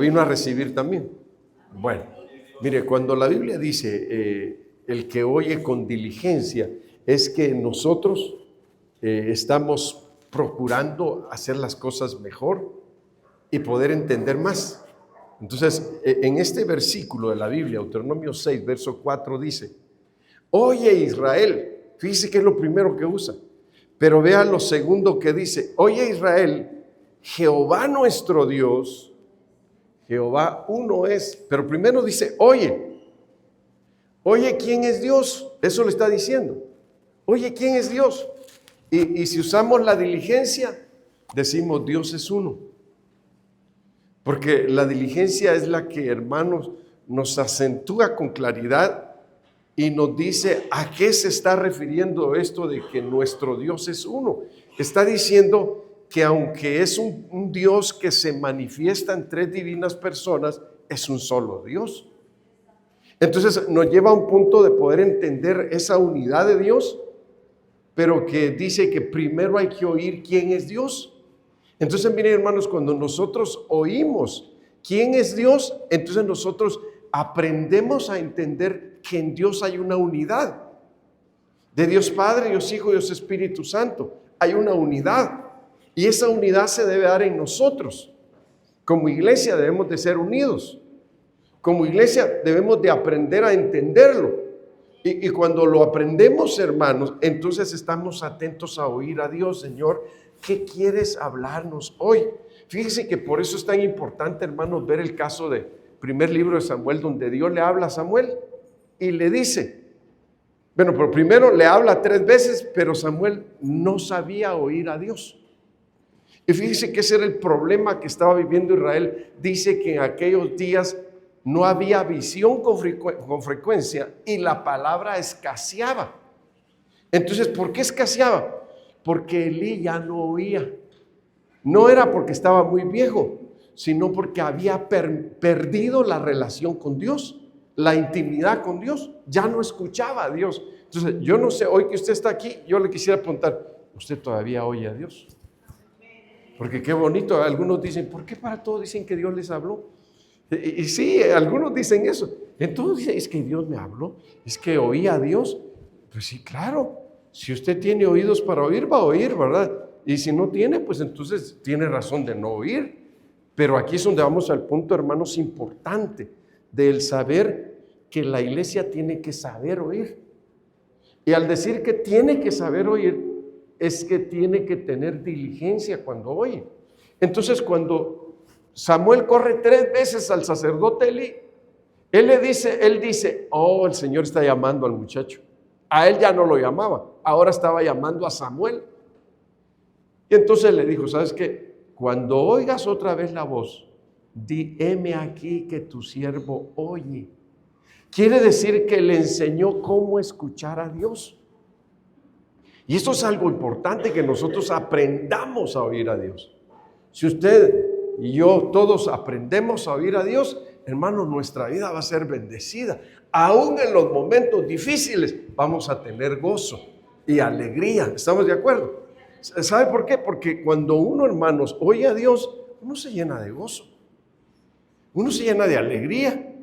Vino a recibir también. Bueno, mire, cuando la Biblia dice el que oye con diligencia, es que nosotros estamos procurando hacer las cosas mejor y poder entender más. Entonces, en este versículo de la Biblia, Deuteronomio 6, verso 4, dice: oye Israel, fíjese que es lo primero que usa, pero vea lo segundo que dice: oye Israel, Jehová nuestro Dios, Jehová uno es. Pero primero dice: oye quién es Dios. Eso le está diciendo. Oye quién es Dios. Y si usamos la diligencia, decimos Dios es uno. Porque la diligencia es la que, hermanos, nos acentúa con claridad y nos dice a qué se está refiriendo esto de que nuestro Dios es uno. Está diciendo que aunque es un Dios que se manifiesta en tres divinas personas, es un solo Dios. Entonces nos lleva a un punto de poder entender esa unidad de Dios, pero que dice que primero hay que oír quién es Dios. Entonces miren, hermanos, cuando nosotros oímos quién es Dios, entonces nosotros aprendemos a entender que en Dios hay una unidad. De Dios Padre, Dios Hijo y Dios Espíritu Santo. Hay una unidad. Y esa unidad se debe dar en nosotros. Como iglesia debemos de ser unidos. Como iglesia debemos de aprender a entenderlo. Y cuando lo aprendemos, hermanos, entonces estamos atentos a oír a Dios. Señor, ¿qué quieres hablarnos hoy? Fíjense que por eso es tan importante, hermanos, ver el caso del primer libro de Samuel, donde Dios le habla a Samuel y le dice, bueno, pero primero le habla 3 veces, pero Samuel no sabía oír a Dios. Y fíjense que ese era el problema que estaba viviendo Israel. Dice que en aquellos días no había visión con frecuencia y la palabra escaseaba. Entonces, ¿por qué escaseaba? Porque Elí ya no oía. No era porque estaba muy viejo, sino porque había perdido la relación con Dios, la intimidad con Dios. Ya no escuchaba a Dios. Entonces, yo no sé, hoy que usted está aquí, yo le quisiera preguntar, ¿usted todavía oye a Dios? Porque qué bonito, algunos dicen, ¿por qué para todos dicen que Dios les habló? Y sí, algunos dicen eso. Entonces dicen, es que Dios me habló, es que oí a Dios. Pues sí, claro, si usted tiene oídos para oír, va a oír, ¿verdad? Y si no tiene, pues entonces tiene razón de no oír. Pero aquí es donde vamos al punto, hermanos, importante del saber que la iglesia tiene que saber oír. Y al decir que tiene que saber oír, es que tiene que tener diligencia cuando oye. Entonces, cuando Samuel corre 3 veces al sacerdote Elí, él dice, oh, el Señor está llamando al muchacho. A él ya no lo llamaba, ahora estaba llamando a Samuel. Y entonces le dijo, ¿sabes qué? Cuando oigas otra vez la voz, di, heme aquí que tu siervo oye. Quiere decir que le enseñó cómo escuchar a Dios. Y esto es algo importante, que nosotros aprendamos a oír a Dios. Si usted y yo todos aprendemos a oír a Dios, hermanos, nuestra vida va a ser bendecida. Aún en los momentos difíciles vamos a tener gozo y alegría. ¿Estamos de acuerdo? ¿Sabe por qué? Porque cuando uno, hermanos, oye a Dios, uno se llena de gozo. Uno se llena de alegría.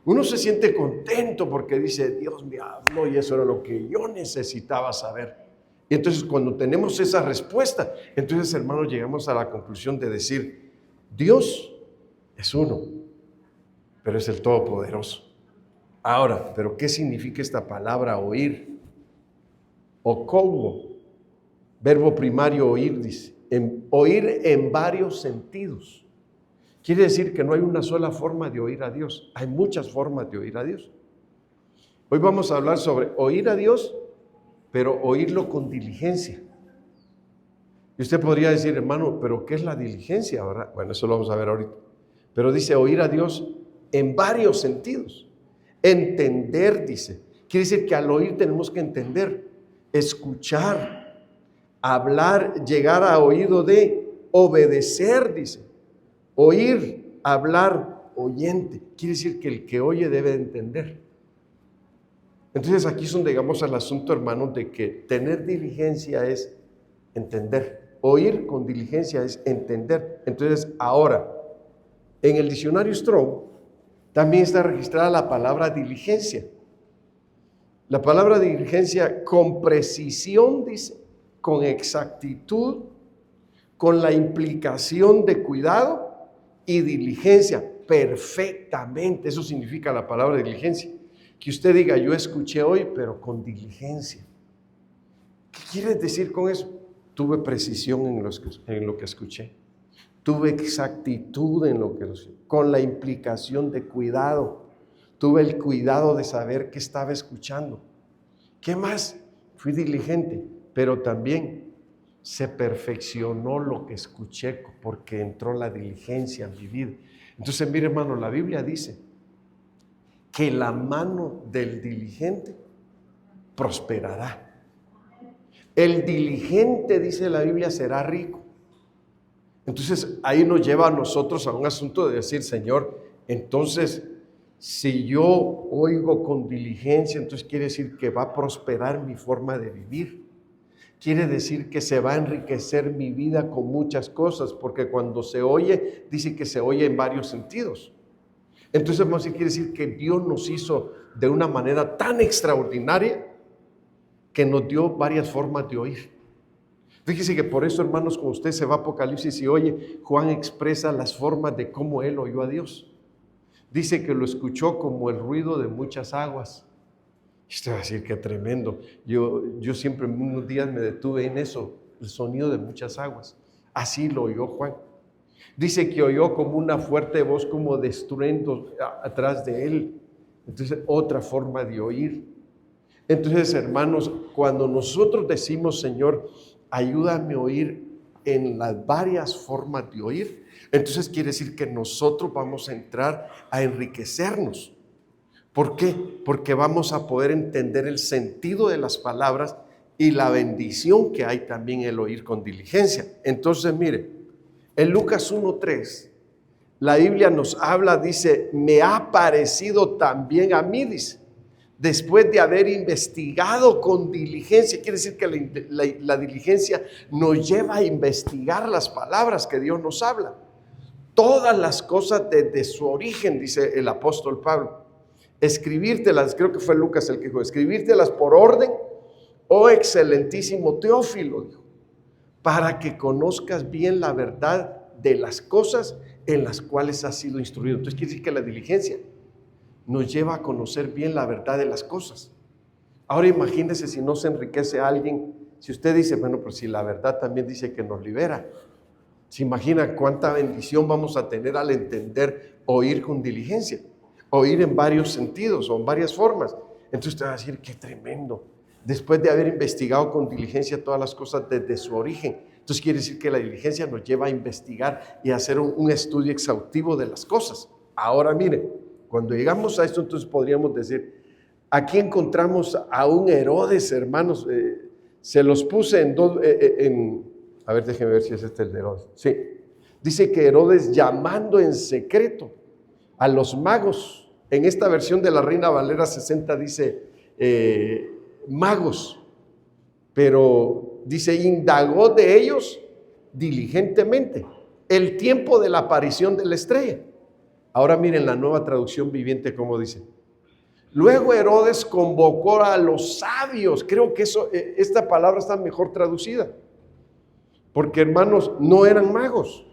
Uno se siente contento porque dice, Dios me habló y eso era lo que yo necesitaba saber. Y entonces cuando tenemos esa respuesta, entonces, hermanos, llegamos a la conclusión de decir, Dios es uno, pero es el Todopoderoso. Ahora, ¿pero qué significa esta palabra oír? O como, verbo primario oír, dice, oír en varios sentidos. Quiere decir que no hay una sola forma de oír a Dios, hay muchas formas de oír a Dios. Hoy vamos a hablar sobre oír a Dios, pero oírlo con diligencia. Y usted podría decir, hermano, ¿pero qué es la diligencia? ¿Verdad? Bueno, eso lo vamos a ver ahorita. Pero dice oír a Dios en varios sentidos. Entender, dice. Quiere decir que al oír tenemos que entender, escuchar, hablar, llegar a oído de, obedecer, dice. Oír, hablar, oyente. Quiere decir que el que oye debe entender. Entonces aquí es donde llegamos al asunto, hermanos, de que tener diligencia es entender. Oír con diligencia es entender. Entonces ahora, en el diccionario Strong también está registrada la palabra diligencia. La palabra diligencia con precisión, dice, con exactitud, con la implicación de cuidado y diligencia, perfectamente. Eso significa la palabra diligencia. Que usted diga, yo escuché hoy, pero con diligencia. ¿Qué quiere decir con eso? Tuve precisión en lo que escuché. Tuve exactitud en lo que escuché, con la implicación de cuidado. Tuve el cuidado de saber qué estaba escuchando. ¿Qué más? Fui diligente, pero también se perfeccionó lo que escuché porque entró la diligencia en mi vida. Entonces, mire, hermano, la Biblia dice que la mano del diligente prosperará. El diligente, dice la Biblia, será rico. Entonces, ahí nos lleva a nosotros a un asunto de decir, Señor, entonces, si yo oigo con diligencia, entonces quiere decir que va a prosperar mi forma de vivir. Quiere decir que se va a enriquecer mi vida con muchas cosas, porque cuando se oye, dice que se oye en varios sentidos. Entonces, hermanos, quiere decir que Dios nos hizo de una manera tan extraordinaria que nos dio varias formas de oír. Fíjese que por eso, hermanos, cuando usted se va a Apocalipsis y oye, Juan expresa las formas de cómo él oyó a Dios. Dice que lo escuchó como el ruido de muchas aguas. Y usted va a decir, qué tremendo. Yo siempre unos días me detuve en eso, el sonido de muchas aguas. Así lo oyó Juan. Dice que oyó como una fuerte voz, como de estruendo atrás de él. Entonces, otra forma de oír. Entonces, hermanos, cuando nosotros decimos, Señor, ayúdame a oír en las varias formas de oír, entonces quiere decir que nosotros vamos a entrar a enriquecernos. ¿Por qué? Porque vamos a poder entender el sentido de las palabras y la bendición que hay también en el oír con diligencia. Entonces, mire, en Lucas 1:3, la Biblia nos habla, dice, me ha parecido también a mí, dice, después de haber investigado con diligencia. Quiere decir que la diligencia nos lleva a investigar las palabras que Dios nos habla. Todas las cosas desde su origen, dice el apóstol Pablo. Escribírtelas, creo que fue Lucas el que dijo, escribírtelas por orden, oh excelentísimo Teófilo, dijo, para que conozcas bien la verdad de las cosas en las cuales has sido instruido. Entonces quiere decir que la diligencia nos lleva a conocer bien la verdad de las cosas. Ahora imagínese si no se enriquece a alguien, si usted dice, bueno, pues si la verdad también dice que nos libera. ¿Se imagina cuánta bendición vamos a tener al entender oír con diligencia? Oír en varios sentidos o en varias formas. Entonces usted va a decir, qué tremendo. Después de haber investigado con diligencia todas las cosas desde su origen. Entonces quiere decir que la diligencia nos lleva a investigar y a hacer un estudio exhaustivo de las cosas. Ahora mire, cuando llegamos a esto, entonces podríamos decir, aquí encontramos a un Herodes, hermanos. Se los puse en dos, a ver, déjenme ver si es este el de Herodes. Sí, dice que Herodes llamando en secreto a los magos. En esta versión de la Reina Valera 60 dice magos, pero dice indagó de ellos diligentemente el tiempo de la aparición de la estrella. Ahora miren la Nueva Traducción Viviente cómo dice. Luego Herodes convocó a los sabios. Creo que esta palabra está mejor traducida, porque hermanos, no eran magos,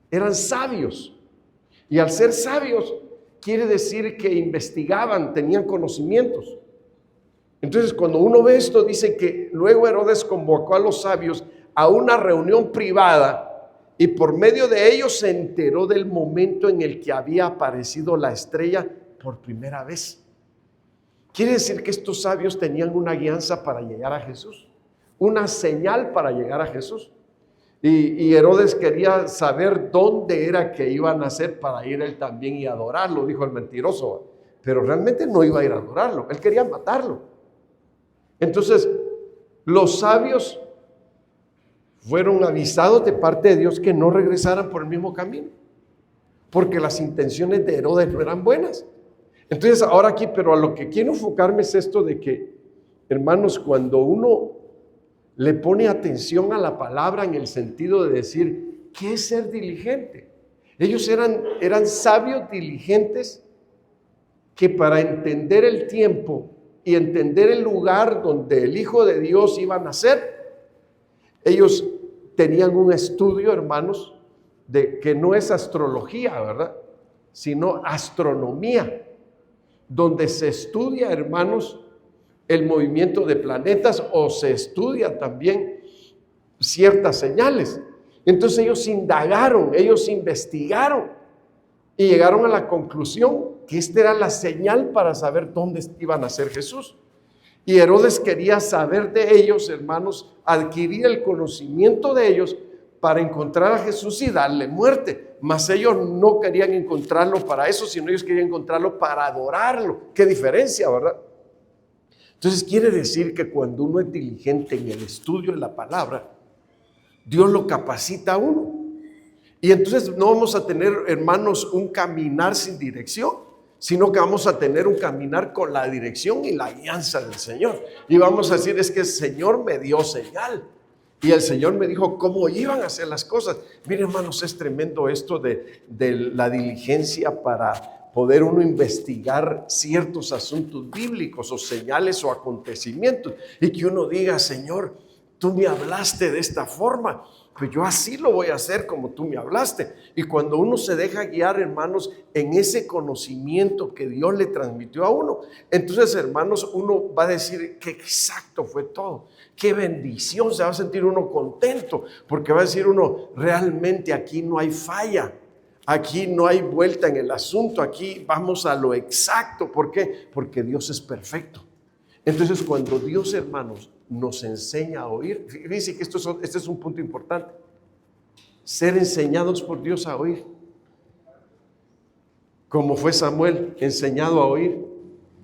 eran sabios. Y al ser sabios, quiere decir que investigaban, tenían conocimientos. Entonces, cuando uno ve esto, dice que luego Herodes convocó a los sabios a una reunión privada y por medio de ellos se enteró del momento en el que había aparecido la estrella por primera vez. Quiere decir que estos sabios tenían una guianza para llegar a Jesús, una señal para llegar a Jesús. Y Herodes quería saber dónde era que iban a hacer para ir él también y adorarlo, dijo el mentiroso. Pero realmente no iba a ir a adorarlo, él quería matarlo. Entonces, los sabios fueron avisados de parte de Dios que no regresaran por el mismo camino, porque las intenciones de Herodes no eran buenas. Entonces, ahora aquí, pero a lo que quiero enfocarme es esto de que, hermanos, cuando uno le pone atención a la palabra en el sentido de decir, ¿qué es ser diligente? Ellos eran sabios diligentes que para entender el tiempo y entender el lugar donde el Hijo de Dios iba a nacer, ellos tenían un estudio, hermanos, de que no es astrología, ¿verdad? Sino astronomía, donde se estudia, hermanos, el movimiento de planetas o se estudia también ciertas señales. Entonces ellos indagaron, ellos investigaron y llegaron a la conclusión que esta era la señal para saber dónde iba a nacer Jesús. Y Herodes quería saber de ellos, hermanos, adquirir el conocimiento de ellos para encontrar a Jesús y darle muerte. Mas ellos no querían encontrarlo para eso, sino ellos querían encontrarlo para adorarlo. Qué diferencia, ¿verdad? Entonces quiere decir que cuando uno es diligente en el estudio de la palabra, Dios lo capacita a uno. Y entonces no vamos a tener, hermanos, un caminar sin dirección, sino que vamos a tener un caminar con la dirección y la guianza del Señor. Y vamos a decir, es que el Señor me dio señal. Y el Señor me dijo cómo iban a hacer las cosas. Miren, hermanos, es tremendo esto de la diligencia para poder uno investigar ciertos asuntos bíblicos o señales o acontecimientos. Y que uno diga, Señor, tú me hablaste de esta forma, pues yo así lo voy a hacer como tú me hablaste. Y cuando uno se deja guiar, hermanos, en ese conocimiento que Dios le transmitió a uno, entonces, hermanos, uno va a decir que exacto fue todo. Qué bendición, se va a sentir uno contento, porque va a decir uno, realmente aquí no hay falla, aquí no hay vuelta en el asunto, aquí vamos a lo exacto. ¿Por qué? Porque Dios es perfecto. Entonces, cuando Dios, hermanos, nos enseña a oír, fíjense que este es un punto importante, ser enseñados por Dios a oír, como fue Samuel enseñado a oír.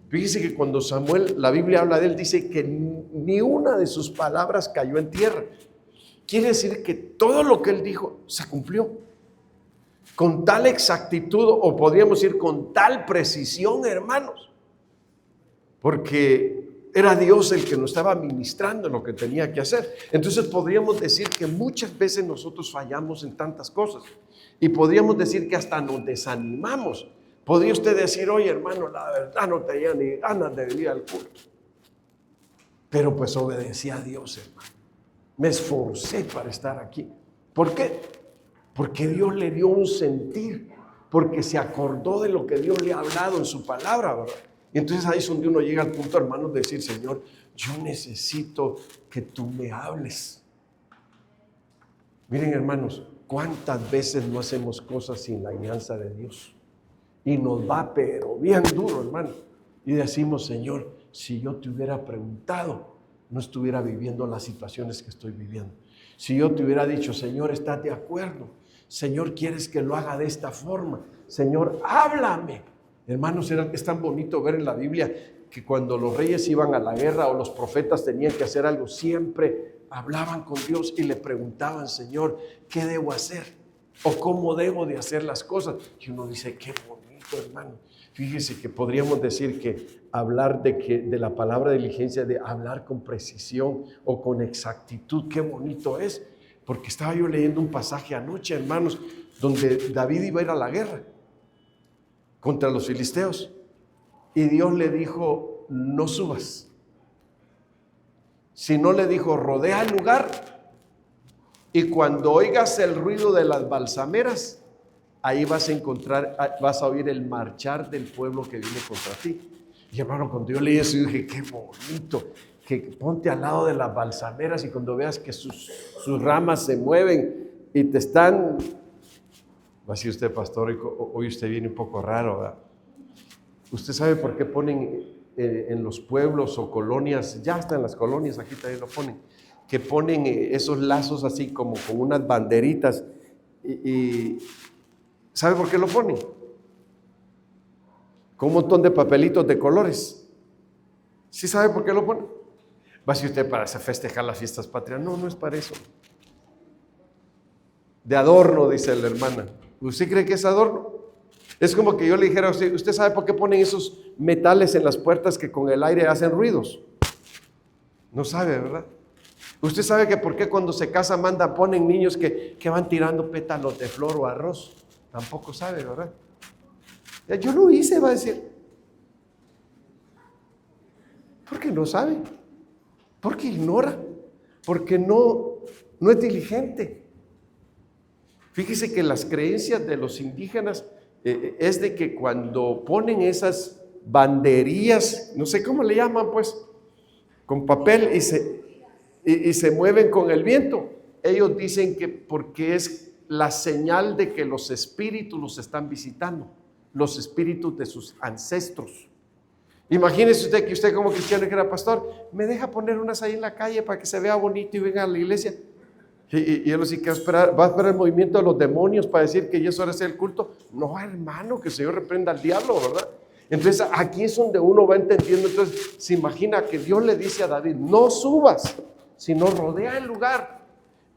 Fíjense que cuando Samuel, la Biblia habla de él, dice que ni una de sus palabras cayó en tierra. Quiere decir que todo lo que él dijo se cumplió con tal exactitud, o podríamos decir con tal precisión, hermanos, porque era Dios el que nos estaba ministrando lo que tenía que hacer. Entonces podríamos decir que muchas veces nosotros fallamos en tantas cosas y podríamos decir que hasta nos desanimamos. Podría usted decir, oye, hermano, la verdad no tenía ni ganas de venir al culto, pero pues obedecí a Dios, hermano. Me esforcé para estar aquí. ¿Por qué? Porque Dios le dio un sentir, porque se acordó de lo que Dios le ha hablado en su palabra, ¿verdad? Y entonces ahí es donde uno llega al punto, hermanos, de decir, Señor, yo necesito que tú me hables. Miren, hermanos, cuántas veces no hacemos cosas sin la guianza de Dios. Y nos va, pero bien duro, hermano. Y decimos, Señor, si yo te hubiera preguntado, no estuviera viviendo las situaciones que estoy viviendo. Si yo te hubiera dicho, Señor, ¿estás de acuerdo? Señor, ¿quieres que lo haga de esta forma? Señor, háblame. Hermanos, es tan bonito ver en la Biblia que cuando los reyes iban a la guerra o los profetas tenían que hacer algo, siempre hablaban con Dios y le preguntaban, Señor, ¿qué debo hacer? ¿O cómo debo de hacer las cosas? Y uno dice, qué bonito, hermano. Fíjese que podríamos decir que hablar de la palabra diligencia, de hablar con precisión o con exactitud, qué bonito es. Porque estaba yo leyendo un pasaje anoche, hermanos, donde David iba a ir a la guerra contra los filisteos. Y Dios le dijo, no subas. Sino le dijo, rodea el lugar. Y cuando oigas el ruido de las balsameras, ahí vas a oír el marchar del pueblo que viene contra ti. Y hermano, cuando yo leí eso, yo dije, qué bonito, que ponte al lado de las balsameras y cuando veas que sus ramas se mueven y te están... Va a decir usted, pastor, hoy usted viene un poco raro, ¿verdad? Usted sabe por qué ponen en los pueblos o colonias, ya hasta en las colonias, aquí también lo ponen, que ponen esos lazos así como con unas banderitas y ¿sabe por qué lo ponen? Con un montón de papelitos de colores. ¿Sí sabe por qué lo ponen? Va a decir usted, para festejar las fiestas patrias. No, no es para eso. De adorno, dice la hermana. ¿Usted cree que es adorno? Es como que yo le dijera a usted, ¿usted sabe por qué ponen esos metales en las puertas que con el aire hacen ruidos? No sabe, ¿verdad? Usted sabe que por qué cuando se casa ponen niños que van tirando pétalos de flor o arroz. Tampoco sabe, ¿verdad? Yo lo hice, va a decir. Porque no sabe, porque ignora, porque no es diligente. Fíjese que las creencias de los indígenas es de que cuando ponen esas banderías, no sé cómo le llaman pues, con papel y se mueven con el viento, ellos dicen que porque es la señal de que los espíritus los están visitando, los espíritus de sus ancestros. Imagínese usted que usted como cristiano que era pastor, me deja poner unas ahí en la calle para que se vea bonito y venga a la iglesia. Y él sí que va a esperar el movimiento de los demonios para decir que ya es hora de hacer el culto. No, hermano, que el Señor reprenda al diablo, ¿verdad? Entonces aquí es donde uno va entendiendo. Entonces se imagina que Dios le dice a David, no subas, sino rodea el lugar.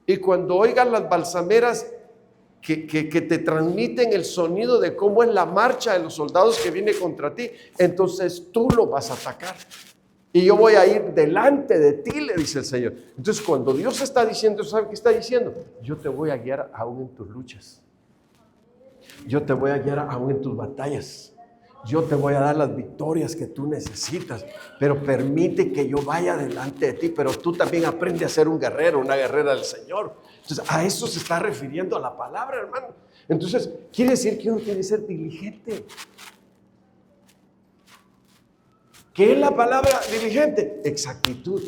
Y cuando oigan las balsameras que te transmiten el sonido de cómo es la marcha de los soldados que viene contra ti, entonces tú lo vas a atacar. Y yo voy a ir delante de ti, le dice el Señor. Entonces cuando Dios está diciendo, ¿sabe qué está diciendo? Yo te voy a guiar aún en tus luchas. Yo te voy a guiar aún en tus batallas. Yo te voy a dar las victorias que tú necesitas, pero permite que yo vaya delante de ti, pero tú también aprende a ser un guerrero, una guerrera del Señor. Entonces a eso se está refiriendo a la palabra, hermano. Entonces quiere decir que uno tiene que ser diligente. ¿Qué es la palabra diligente? Exactitud.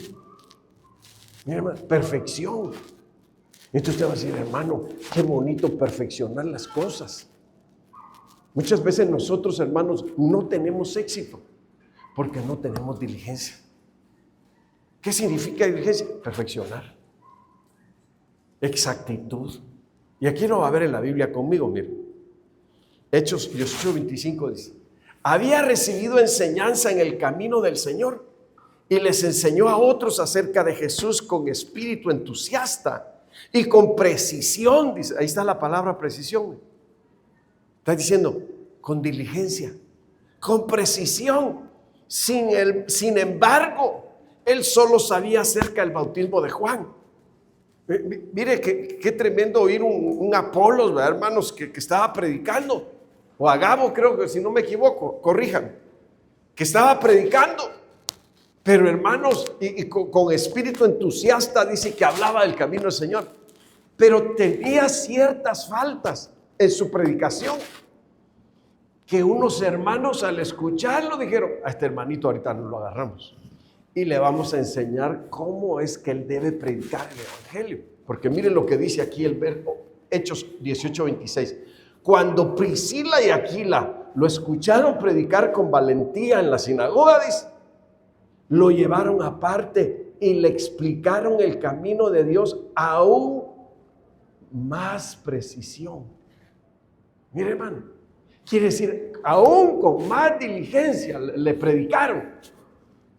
Mira, hermano, perfección. Entonces usted va a decir, hermano, qué bonito perfeccionar las cosas. Muchas veces nosotros, hermanos, no tenemos éxito porque no tenemos diligencia. ¿Qué significa diligencia? Perfeccionar. Exactitud. Y aquí lo va a ver en la Biblia conmigo, miren. Hechos 18:25 dice, había recibido enseñanza en el camino del Señor y les enseñó a otros acerca de Jesús con espíritu entusiasta y con precisión. Dice, ahí está la palabra precisión. Está diciendo, con diligencia, con precisión. Sin embargo, él solo sabía acerca del bautismo de Juan. Mire qué tremendo oír un Apolos, ¿verdad, hermanos? Que estaba predicando. O Agabo, creo que si no me equivoco, corríjanme. Que estaba predicando. Pero hermanos, y con espíritu entusiasta dice que hablaba del camino del Señor. Pero tenía ciertas faltas en su predicación. Que unos hermanos al escucharlo dijeron, a este hermanito ahorita nos lo agarramos y le vamos a enseñar cómo es que él debe predicar el evangelio. Porque miren lo que dice aquí el verbo, Hechos 18:26. Cuando Priscila y Aquila lo escucharon predicar con valentía en la sinagoga, dice, lo llevaron aparte y le explicaron el camino de Dios aún más precisión. Mire, hermano, quiere decir, aún con más diligencia le predicaron,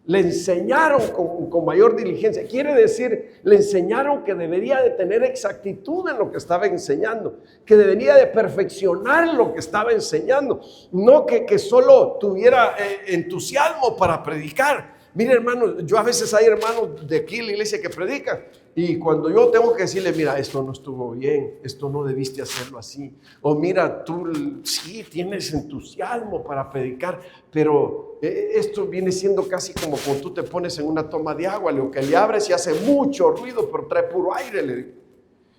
le enseñaron con mayor diligencia. Quiere decir, le enseñaron que debería de tener exactitud en lo que estaba enseñando, que debería de perfeccionar lo que estaba enseñando, no que solo tuviera entusiasmo para predicar. Mire, hermano, yo a veces hay hermanos de aquí en la iglesia que predican y cuando yo tengo que decirle, mira, esto no estuvo bien, esto no debiste hacerlo así, o mira, tú sí tienes entusiasmo para predicar, pero esto viene siendo casi como cuando tú te pones en una toma de agua, lo que le abres y hace mucho ruido, pero trae puro aire, le digo.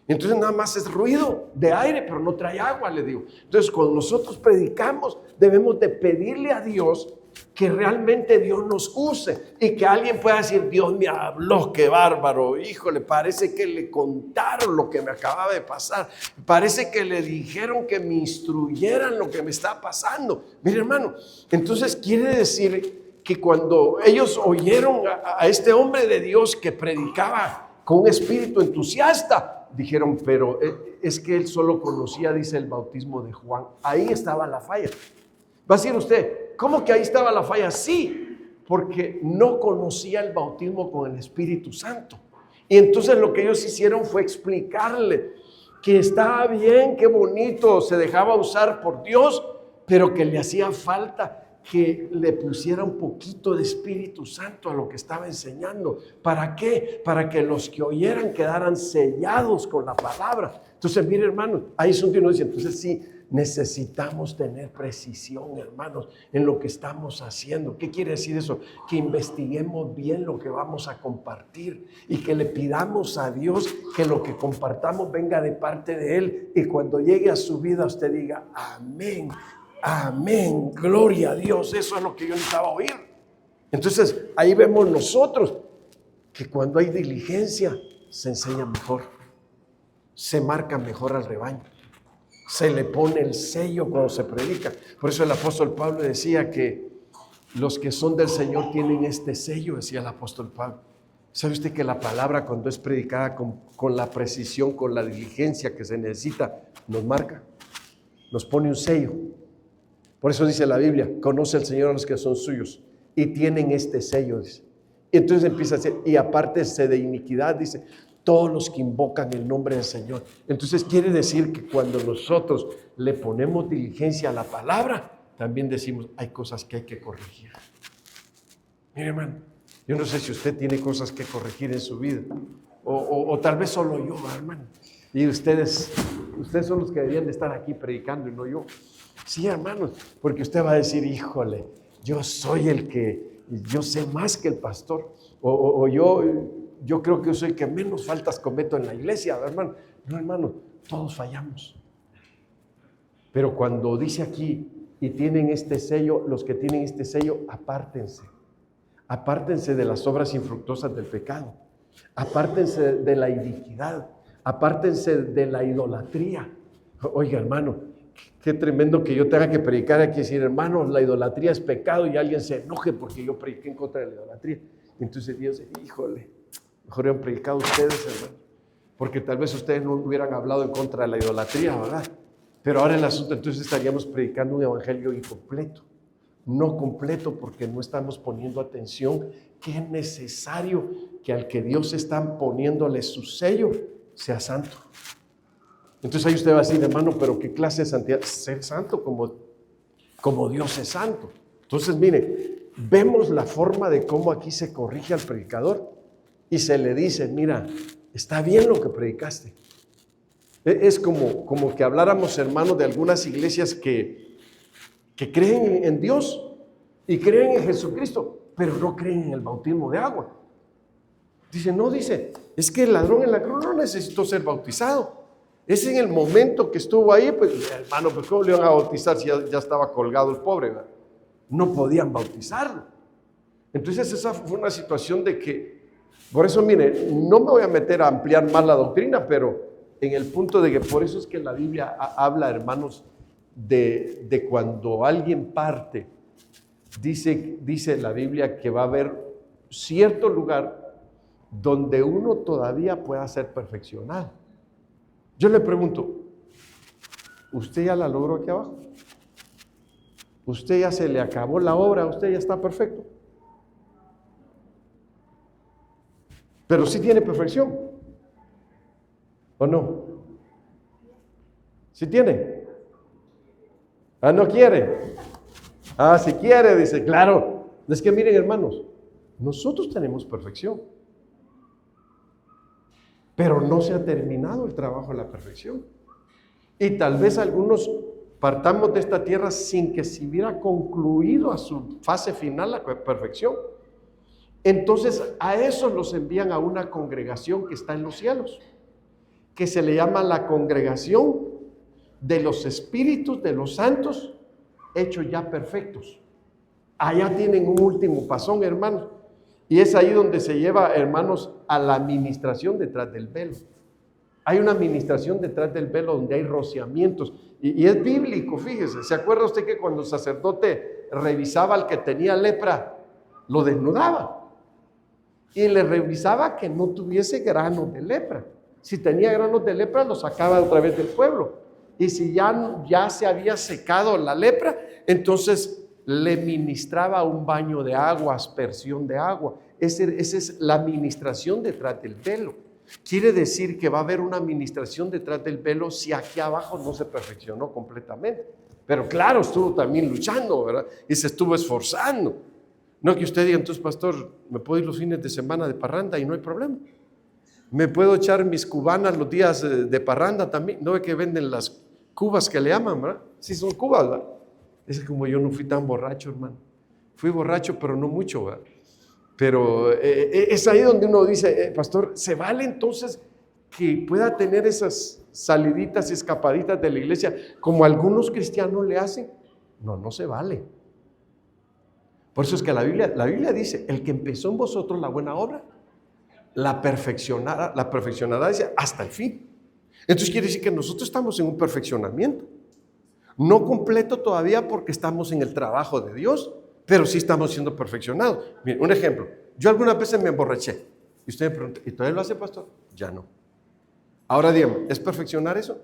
Entonces nada más es ruido de aire, pero no trae agua, le digo. Entonces cuando nosotros predicamos, debemos de pedirle a Dios que realmente Dios nos use y que alguien pueda decir, Dios me habló, qué bárbaro, híjole, parece que le contaron lo que me acababa de pasar, parece que le dijeron que me instruyeran lo que me está pasando. Mire, hermano, entonces quiere decir que cuando ellos oyeron a este hombre de Dios que predicaba con un espíritu entusiasta, dijeron, pero es que él solo conocía, dice, el bautismo de Juan. Ahí estaba la falla. Va a decir usted, ¿cómo que ahí estaba la falla? Sí, porque no conocía el bautismo con el Espíritu Santo. Y entonces lo que ellos hicieron fue explicarle que estaba bien, qué bonito, se dejaba usar por Dios, pero que le hacía falta que le pusiera un poquito de Espíritu Santo a lo que estaba enseñando. ¿Para qué? Para que los que oyeran quedaran sellados con la palabra. Entonces, mire, hermano, ahí es donde uno dice, entonces sí, necesitamos tener precisión, hermanos, en lo que estamos haciendo. ¿Qué quiere decir eso? Que investiguemos bien lo que vamos a compartir y que le pidamos a Dios que lo que compartamos venga de parte de Él, y cuando llegue a su vida usted diga: amén, amén, gloria a Dios. Eso es lo que yo necesitaba oír. Entonces ahí vemos nosotros que cuando hay diligencia se enseña mejor, se marca mejor al rebaño, se le pone el sello cuando se predica. Por eso el apóstol Pablo decía que los que son del Señor tienen este sello, decía el apóstol Pablo. ¿Sabe usted que la palabra, cuando es predicada con la precisión, con la diligencia que se necesita, nos marca, nos pone un sello? Por eso dice la Biblia: conoce el Señor a los que son suyos y tienen este sello, dice. Y entonces empieza a decir: y apártense de iniquidad, dice, todos los que invocan el nombre del Señor. Entonces quiere decir que cuando nosotros le ponemos diligencia a la palabra, también decimos: hay cosas que hay que corregir. Mire, hermano, yo no sé si usted tiene cosas que corregir en su vida, o tal vez solo yo, hermano. Y ustedes son los que deberían de estar aquí predicando y no yo. Sí, hermanos, porque usted va a decir: híjole, yo soy yo sé más que el pastor, o yo creo que yo soy el que menos faltas cometo en la iglesia, hermano. No, hermano, todos fallamos. Pero cuando dice aquí: y tienen este sello, los que tienen este sello, apártense de las obras infructuosas del pecado, apártense de la iniquidad, apártense de la idolatría. Oiga, hermano, qué tremendo que yo tenga que predicar aquí y decir: hermanos, la idolatría es pecado, y alguien se enoje porque yo prediqué en contra de la idolatría. Entonces Dios dice: híjole, mejor hubieran predicado ustedes, hermano, porque tal vez ustedes no hubieran hablado en contra de la idolatría, ¿verdad? Pero ahora el asunto, entonces estaríamos predicando un evangelio incompleto, no completo, porque no estamos poniendo atención que es necesario que al que Dios está poniéndole su sello sea santo. Entonces ahí usted va a decir: hermano, pero ¿qué clase de santidad? Ser santo como Dios es santo. Entonces, mire, vemos la forma de cómo aquí se corrige al predicador y se le dice: mira, está bien lo que predicaste. Es como que habláramos, hermanos, de algunas iglesias que creen en Dios y creen en Jesucristo, pero no creen en el bautismo de agua. Dice, es que el ladrón en la cruz no necesitó ser bautizado. Es en el momento que estuvo ahí, pues, hermano, pues ¿cómo le iban a bautizar si ya estaba colgado el pobre, ¿verdad? No podían bautizarlo. Entonces esa fue una situación de que, por eso, mire, no me voy a meter a ampliar más la doctrina, pero en el punto de que por eso es que la Biblia habla, hermanos, de cuando alguien parte, dice la Biblia que va a haber cierto lugar donde uno todavía pueda ser perfeccionado. Yo le pregunto: ¿usted ya la logró aquí abajo? ¿Usted ya se le acabó la obra? ¿Usted ya está perfecto? Pero sí tiene perfección, ¿o no? ¿Sí tiene? Ah, ¿no quiere? Ah, si quiere, dice, claro. Es que miren, hermanos, nosotros tenemos perfección, pero no se ha terminado el trabajo de la perfección. Y tal vez algunos partamos de esta tierra sin que se hubiera concluido a su fase final la perfección. Entonces a esos los envían a una congregación que está en los cielos, que se le llama la congregación de los espíritus de los santos hechos ya perfectos. Allá tienen un último pasón, hermanos, y es ahí donde se lleva, hermanos, a la administración detrás del velo. Hay una administración detrás del velo donde hay rociamientos, y es bíblico, fíjese. ¿Se acuerda usted que cuando el sacerdote revisaba al que tenía lepra, lo desnudaba? Y le revisaba que no tuviese granos de lepra. Si tenía granos de lepra, lo sacaba otra vez del pueblo. Y si ya se había secado la lepra, entonces le ministraba un baño de agua, aspersión de agua. Esa es la administración detrás del velo. Quiere decir que va a haber una administración detrás del velo si aquí abajo no se perfeccionó completamente. Pero claro, estuvo también luchando, ¿verdad? Y se estuvo esforzando. No que usted diga: entonces, pastor, me puedo ir los fines de semana de parranda y no hay problema. Me puedo echar mis cubanas los días de parranda también. ¿No ve que venden las cubas que le llaman, ¿verdad? Sí, son cubas, ¿verdad? Es como yo no fui tan borracho, hermano. Fui borracho, pero no mucho, ¿verdad? Pero es ahí donde uno dice, pastor, ¿se vale entonces que pueda tener esas saliditas, escapaditas de la iglesia como algunos cristianos le hacen? No, no se vale. Por eso es que la Biblia dice, el que empezó en vosotros la buena obra, la perfeccionará dice, hasta el fin. Entonces quiere decir que nosotros estamos en un perfeccionamiento. No completo todavía porque estamos en el trabajo de Dios, pero sí estamos siendo perfeccionados. Miren, un ejemplo. Yo algunas veces me emborraché. Y usted me pregunta, ¿y todavía lo hace, pastor? Ya no. Ahora dígame, ¿es perfeccionar eso?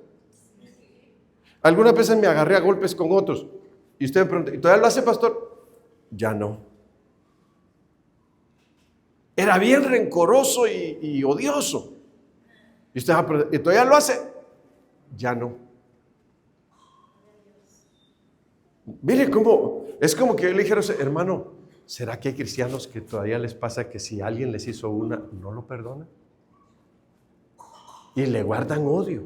Algunas veces me agarré a golpes con otros. Y usted me pregunta, ¿y todavía lo hace, pastor? Ya no. Era bien rencoroso y odioso. Y usted va a preguntar, ¿y todavía lo hace? Ya no. Mire cómo, es como que yo le dijera, hermano, ¿será que hay cristianos que todavía les pasa que si alguien les hizo una, no lo perdonan? Y le guardan odio.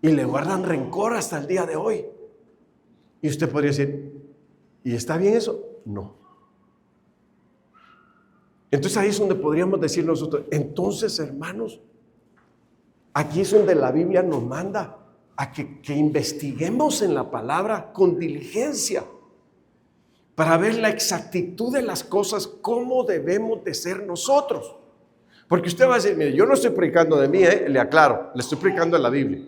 Y le guardan rencor hasta el día de hoy. Y usted podría decir, ¿y está bien eso? No. Entonces ahí es donde podríamos decir nosotros, entonces hermanos, aquí es donde la Biblia nos manda a que investiguemos en la palabra con diligencia para ver la exactitud de las cosas, cómo debemos de ser nosotros. Porque usted va a decir, mire, yo no estoy predicando de mí, le aclaro, le estoy predicando de la Biblia.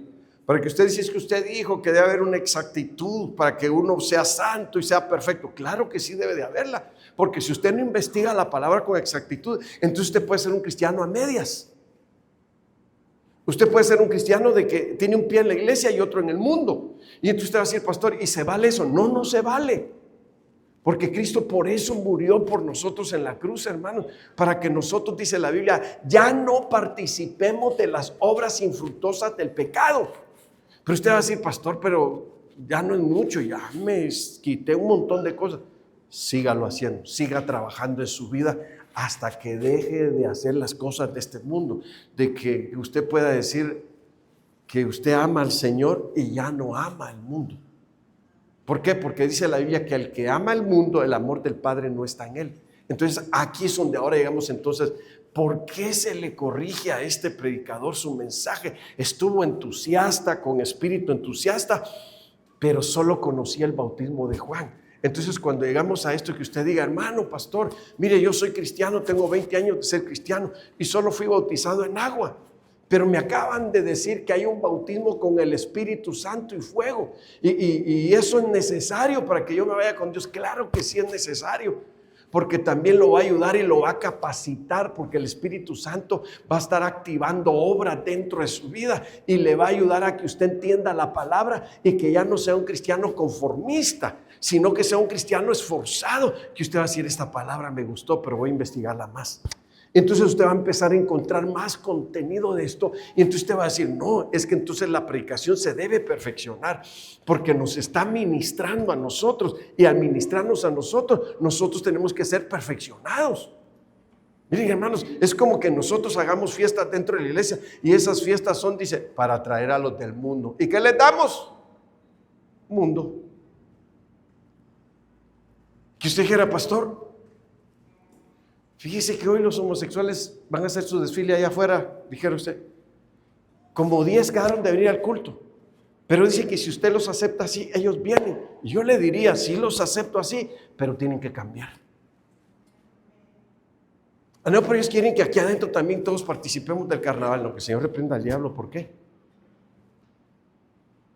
Para que usted dice, es que usted dijo que debe haber una exactitud para que uno sea santo y sea perfecto. Claro que sí debe de haberla, porque si usted no investiga la palabra con exactitud, entonces usted puede ser un cristiano a medias. Usted puede ser un cristiano de que tiene un pie en la iglesia y otro en el mundo. Y entonces usted va a decir, pastor, ¿y se vale eso? No, no se vale. Porque Cristo por eso murió por nosotros en la cruz, hermanos. Para que nosotros, dice la Biblia, ya no participemos de las obras infructuosas del pecado. Pero usted va a decir, pastor, pero ya no es mucho, ya me quité un montón de cosas. Sígalo haciendo, siga trabajando en su vida hasta que deje de hacer las cosas de este mundo, de que usted pueda decir que usted ama al Señor y ya no ama al mundo. ¿Por qué? Porque dice la Biblia que el que ama al mundo, el amor del Padre no está en él. Entonces aquí es donde ahora llegamos entonces, ¿por qué se le corrige a este predicador su mensaje? Estuvo entusiasta, con espíritu entusiasta, pero solo conocía el bautismo de Juan. Entonces cuando llegamos a esto que usted diga, hermano, pastor, mire, yo soy cristiano, tengo 20 años de ser cristiano y solo fui bautizado en agua, pero me acaban de decir que hay un bautismo con el Espíritu Santo y fuego y eso es necesario para que yo me vaya con Dios. Claro que sí es necesario, porque también lo va a ayudar y lo va a capacitar, porque el Espíritu Santo va a estar activando obras dentro de su vida y le va a ayudar a que usted entienda la palabra y que ya no sea un cristiano conformista, sino que sea un cristiano esforzado, que usted va a decir, esta palabra me gustó, pero voy a investigarla más. Entonces usted va a empezar a encontrar más contenido de esto y entonces usted va a decir, no, es que entonces la predicación se debe perfeccionar porque nos está ministrando a nosotros y al ministrarnos a nosotros, nosotros tenemos que ser perfeccionados. Miren, hermanos, es como que nosotros hagamos fiestas dentro de la iglesia y esas fiestas son, dice, para atraer a los del mundo. ¿Y qué les damos? Mundo. Que usted dijera, pastor, fíjese que hoy los homosexuales van a hacer su desfile allá afuera, dijera usted. Como 10 quedaron de venir al culto. Pero dice que si usted los acepta así, ellos vienen. Y yo le diría, sí los acepto así, pero tienen que cambiar. No, pero ellos quieren que aquí adentro también todos participemos del carnaval. No, que el Señor reprenda al diablo. ¿Por qué?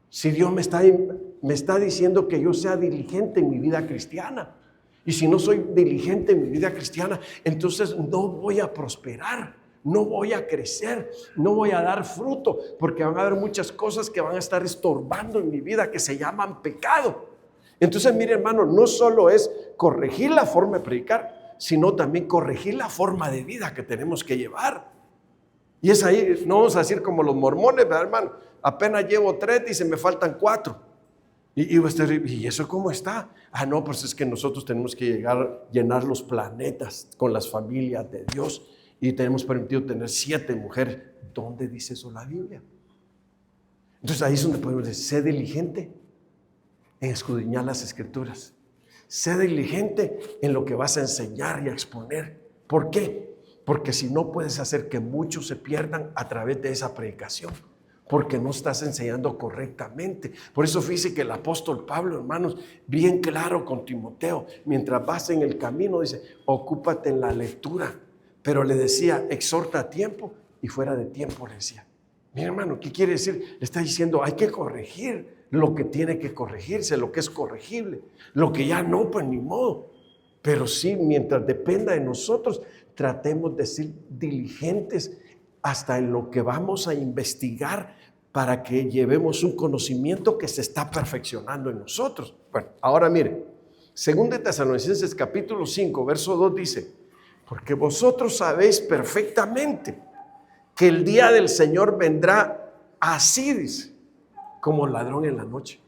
Si Dios me está diciendo que yo sea diligente en mi vida cristiana. Y si no soy diligente en mi vida cristiana, entonces no voy a prosperar, no voy a crecer, no voy a dar fruto, porque van a haber muchas cosas que van a estar estorbando en mi vida que se llaman pecado. Entonces, mire, hermano, no solo es corregir la forma de predicar, sino también corregir la forma de vida que tenemos que llevar. Y es ahí, no vamos a decir como los mormones, ¿verdad, hermano? Apenas llevo 3 y se me faltan 4. ¿Y eso cómo está? No, pues es que nosotros tenemos que llenar los planetas con las familias de Dios y tenemos permitido tener 7 mujeres. ¿Dónde dice eso la Biblia? Entonces ahí es donde podemos decir, sé diligente en escudriñar las Escrituras. Sé diligente en lo que vas a enseñar y a exponer. ¿Por qué? Porque si no, puedes hacer que muchos se pierdan a través de esa predicación, porque no estás enseñando correctamente. Por eso fíjese que el apóstol Pablo, hermanos, bien claro con Timoteo, mientras vas en el camino, dice, ocúpate en la lectura. Pero le decía, exhorta a tiempo y fuera de tiempo, le decía. Mira, hermano, ¿qué quiere decir? Le está diciendo, hay que corregir lo que tiene que corregirse, lo que es corregible. Lo que ya no, pues ni modo. Pero sí, mientras dependa de nosotros, tratemos de ser diligentes hasta en lo que vamos a investigar para que llevemos un conocimiento que se está perfeccionando en nosotros. Bueno, ahora mire, 2 Tesalonicenses capítulo 5, verso 2 dice, porque vosotros sabéis perfectamente que el día del Señor vendrá así, dice, como ladrón en la noche.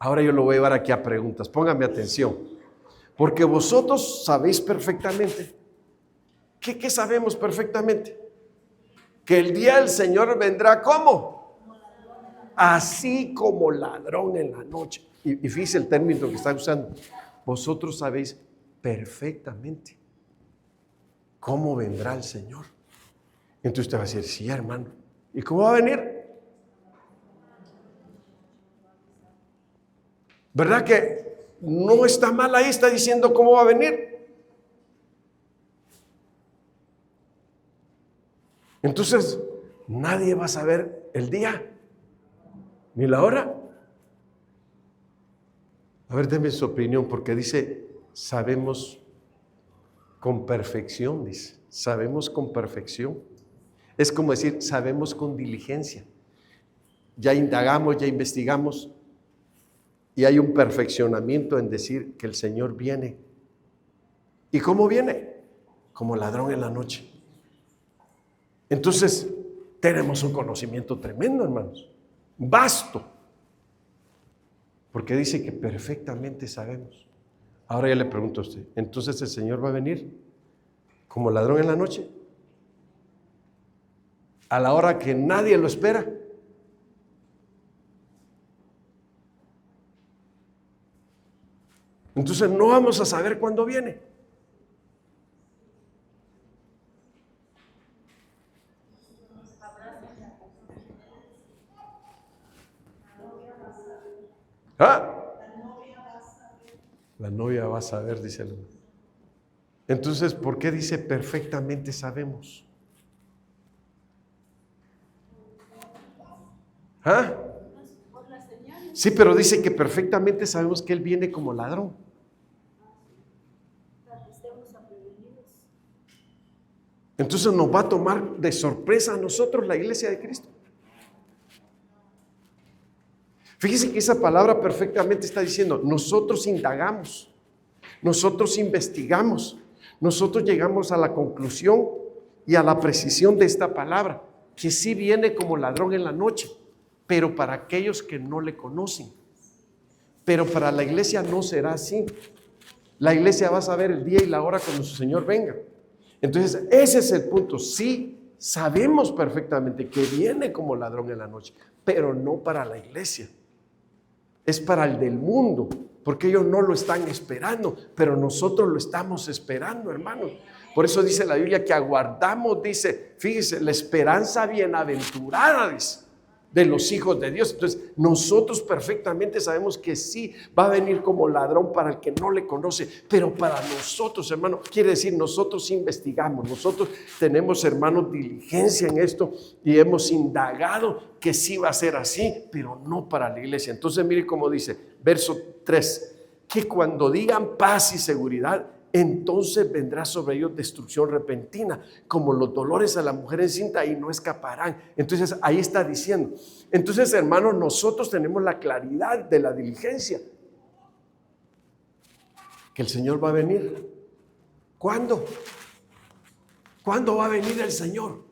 Ahora yo lo voy a llevar aquí a preguntas, póngame atención. Porque vosotros sabéis perfectamente. ¿Qué sabemos perfectamente? Que el día del Señor vendrá ¿cómo? Así como ladrón en la noche. Y fíjese el término que está usando. Vosotros sabéis perfectamente cómo vendrá el Señor. Entonces usted va a decir, sí, hermano. ¿Y cómo va a venir? ¿Verdad que no está mal ahí? Está diciendo cómo va a venir. Entonces, nadie va a saber el día ni la hora. A ver, denme su opinión, porque dice, sabemos con perfección, dice, sabemos con perfección. Es como decir, sabemos con diligencia. Ya indagamos, ya investigamos, y hay un perfeccionamiento en decir que el Señor viene. ¿Y cómo viene? Como ladrón en la noche. Entonces, tenemos un conocimiento tremendo, hermanos, vasto, porque dice que perfectamente sabemos. Ahora ya le pregunto a usted, ¿entonces el Señor va a venir como ladrón en la noche? A la hora que nadie lo espera. Entonces no vamos a saber cuándo viene. ¿Ah? La novia va a saber, dice el hombre. Entonces, ¿por qué dice perfectamente sabemos? ¿Ah? Sí, pero dice que perfectamente sabemos que Él viene como ladrón. Entonces nos va a tomar de sorpresa a nosotros la iglesia de Cristo. Fíjense que esa palabra perfectamente está diciendo, nosotros indagamos, nosotros investigamos, nosotros llegamos a la conclusión y a la precisión de esta palabra, que sí viene como ladrón en la noche, pero para aquellos que no le conocen. Pero para la iglesia no será así. La iglesia va a saber el día y la hora cuando su Señor venga. Entonces, ese es el punto. Sí, sabemos perfectamente que viene como ladrón en la noche, pero no para la iglesia. Es para el del mundo, porque ellos no lo están esperando, pero nosotros lo estamos esperando, hermanos. Por eso dice la Biblia que aguardamos, dice, fíjese, la esperanza bienaventurada, dice, de los hijos de Dios. Entonces, nosotros perfectamente sabemos que sí va a venir como ladrón para el que no le conoce, pero para nosotros, hermano, quiere decir, nosotros investigamos, nosotros tenemos, hermanos, diligencia en esto y hemos indagado que sí va a ser así, pero no para la iglesia. Entonces, mire cómo dice, verso 3, que cuando digan paz y seguridad, entonces vendrá sobre ellos destrucción repentina, como los dolores a la mujer encinta, y no escaparán. Entonces ahí está diciendo. Entonces, hermanos, nosotros tenemos la claridad de la diligencia, que el Señor va a venir. ¿Cuándo? ¿Cuándo va a venir el Señor?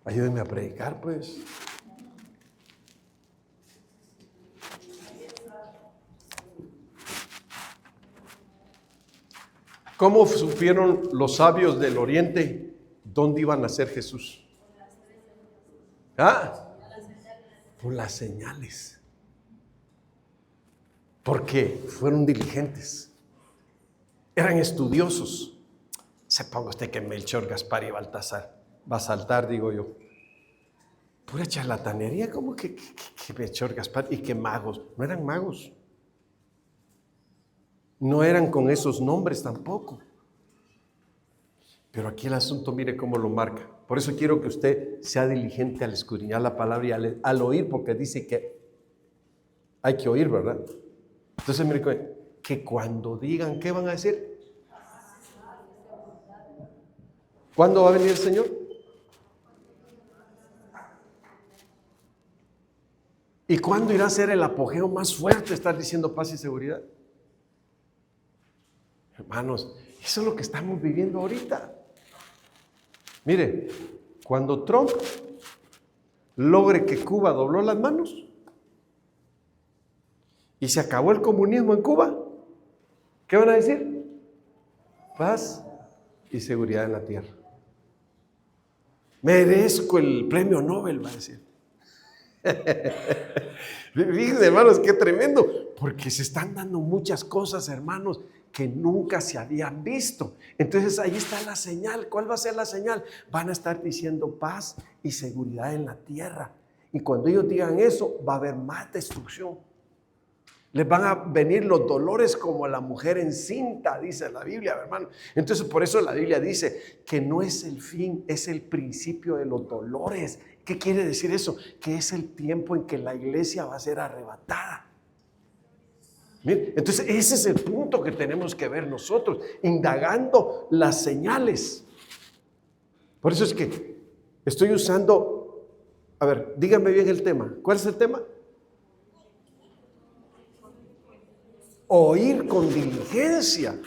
Ayúdenme a predicar, pues. ¿Cómo supieron los sabios del oriente dónde iba a nacer Jesús? ¿Ah? Por las señales. Porque fueron diligentes. Eran estudiosos. Se ponga usted que Melchor, Gaspar y Baltasar va a saltar, digo yo. Pura charlatanería, como que Melchor, Gaspar y que magos. No eran magos. No eran con esos nombres tampoco. Pero aquí el asunto, mire cómo lo marca. Por eso quiero que usted sea diligente al escudriñar la palabra y al oír, porque dice que hay que oír, ¿verdad? Entonces, mire, que cuando digan, ¿qué van a decir? ¿Cuándo va a venir el Señor? ¿Y cuándo irá a ser el apogeo más fuerte de estar diciendo paz y seguridad? Hermanos, eso es lo que estamos viviendo ahorita. Mire, cuando Trump logre que Cuba dobló las manos y se acabó el comunismo en Cuba, ¿qué van a decir? Paz y seguridad en la tierra. Merezco el premio Nobel, va a decir. Fíjense, hermanos, qué tremendo, porque se están dando muchas cosas, hermanos, que nunca se habían visto. Entonces ahí está la señal. ¿Cuál va a ser la señal? Van a estar diciendo paz y seguridad en la tierra. Y cuando ellos digan eso, va a haber más destrucción. Les van a venir los dolores como a la mujer encinta, dice la Biblia, hermano. Entonces por eso la Biblia dice que no es el fin, es el principio de los dolores. ¿Qué quiere decir eso? Que es el tiempo en que la iglesia va a ser arrebatada. Miren, entonces ese es el punto que tenemos que ver nosotros, indagando las señales. Por eso es que estoy usando, a ver, díganme bien el tema. ¿Cuál es el tema? Oír con diligencia.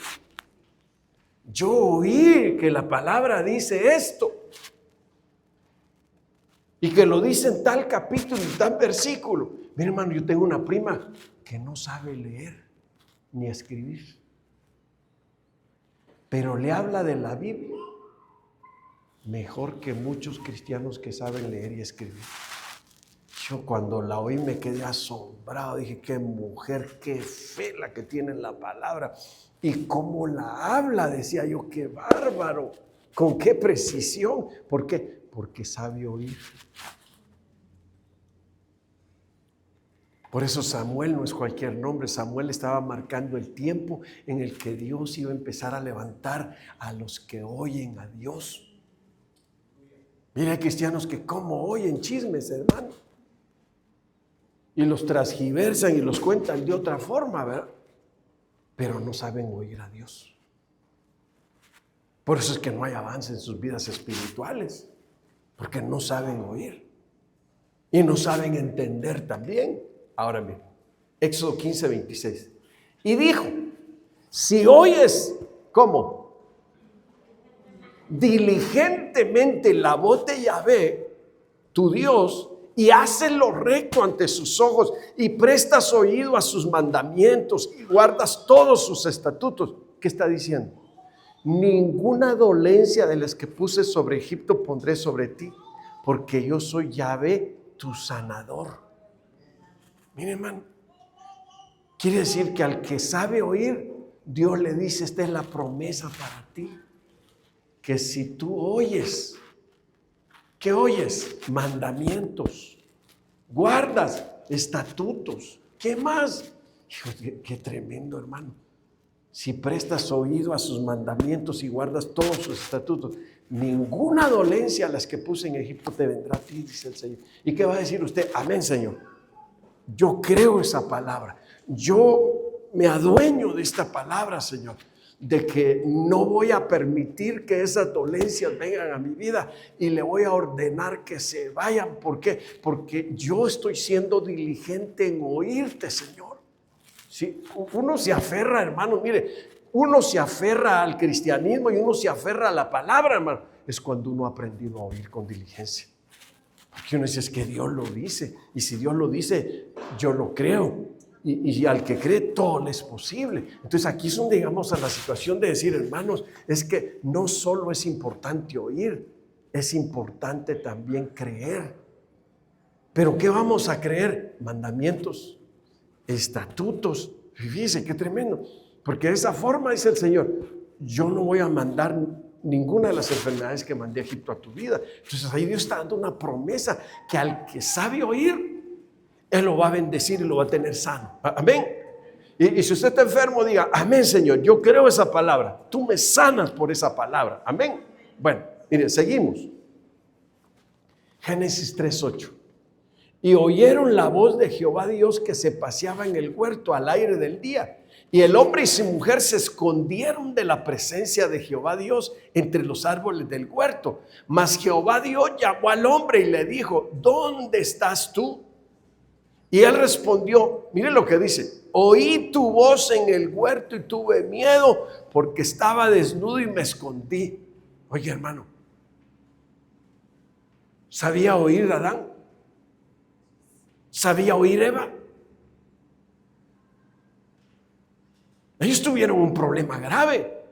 Yo oí que la palabra dice esto y que lo dice en tal capítulo, en tal versículo. Mira, hermano, yo tengo una prima que no sabe leer ni escribir, pero le habla de la Biblia mejor que muchos cristianos que saben leer y escribir. Yo cuando la oí me quedé asombrado, dije, qué mujer, qué fe la que tiene en la palabra, y cómo la habla, decía yo, qué bárbaro, con qué precisión. ¿Por qué? Porque sabe oír. Por eso Samuel no es cualquier nombre. Samuel estaba marcando el tiempo en el que Dios iba a empezar a levantar a los que oyen a Dios. Mira, hay cristianos que como oyen chismes, hermano, y los transgiversan y los cuentan de otra forma, ¿verdad? Pero no saben oír a Dios. Por eso es que no hay avance en sus vidas espirituales, porque no saben oír y no saben entender también. Ahora bien, Éxodo 15, 26. Y dijo, si oyes, ¿cómo? Diligentemente la voz de Yahvé, tu Dios, y haces lo recto ante sus ojos, y prestas oído a sus mandamientos, y guardas todos sus estatutos. ¿Qué está diciendo? Ninguna dolencia de las que puse sobre Egipto pondré sobre ti, porque yo soy Yahvé, tu sanador. Mire, hermano, quiere decir que al que sabe oír, Dios le dice, esta es la promesa para ti, que si tú oyes, ¿qué oyes? Mandamientos, guardas estatutos. ¿Qué más? Hijo, qué tremendo, hermano. Si prestas oído a sus mandamientos y guardas todos sus estatutos, ninguna dolencia a las que puse en Egipto te vendrá a ti, dice el Señor. ¿Y qué va a decir usted? Amén, Señor. Yo creo esa palabra. Yo me adueño de esta palabra, Señor, de que no voy a permitir que esas dolencias vengan a mi vida y le voy a ordenar que se vayan. ¿Por qué? Porque yo estoy siendo diligente en oírte, Señor. Si uno se aferra, hermano, mire, uno se aferra al cristianismo y uno se aferra a la palabra, hermano, es cuando uno ha aprendido a oír con diligencia. Porque uno dice, es que Dios lo dice, y si Dios lo dice, yo lo creo. y al que cree todo le es posible. Entonces aquí es donde llegamos a la situación de decir, hermanos, es que no solo es importante oír, es importante también creer. ¿Pero qué vamos a creer? Mandamientos, estatutos. Fíjese qué tremendo. Porque de esa forma dice el Señor, yo no voy a mandar ninguna de las enfermedades que mandé a Egipto a tu vida. Entonces ahí Dios está dando una promesa que al que sabe oír, Él lo va a bendecir y lo va a tener sano. Amén. Y si usted está enfermo, diga, amén, Señor, yo creo esa palabra. Tú me sanas por esa palabra. Amén. Bueno, mire, seguimos. Génesis 3:8. Y oyeron la voz de Jehová Dios que se paseaba en el huerto al aire del día. Y el hombre y su mujer se escondieron de la presencia de Jehová Dios entre los árboles del huerto. Mas Jehová Dios llamó al hombre y le dijo, ¿dónde estás tú? Y él respondió, mire lo que dice, oí tu voz en el huerto y tuve miedo porque estaba desnudo y me escondí. Oye, hermano, ¿sabía oír Adán? ¿Sabía oír Eva? Ellos tuvieron un problema grave,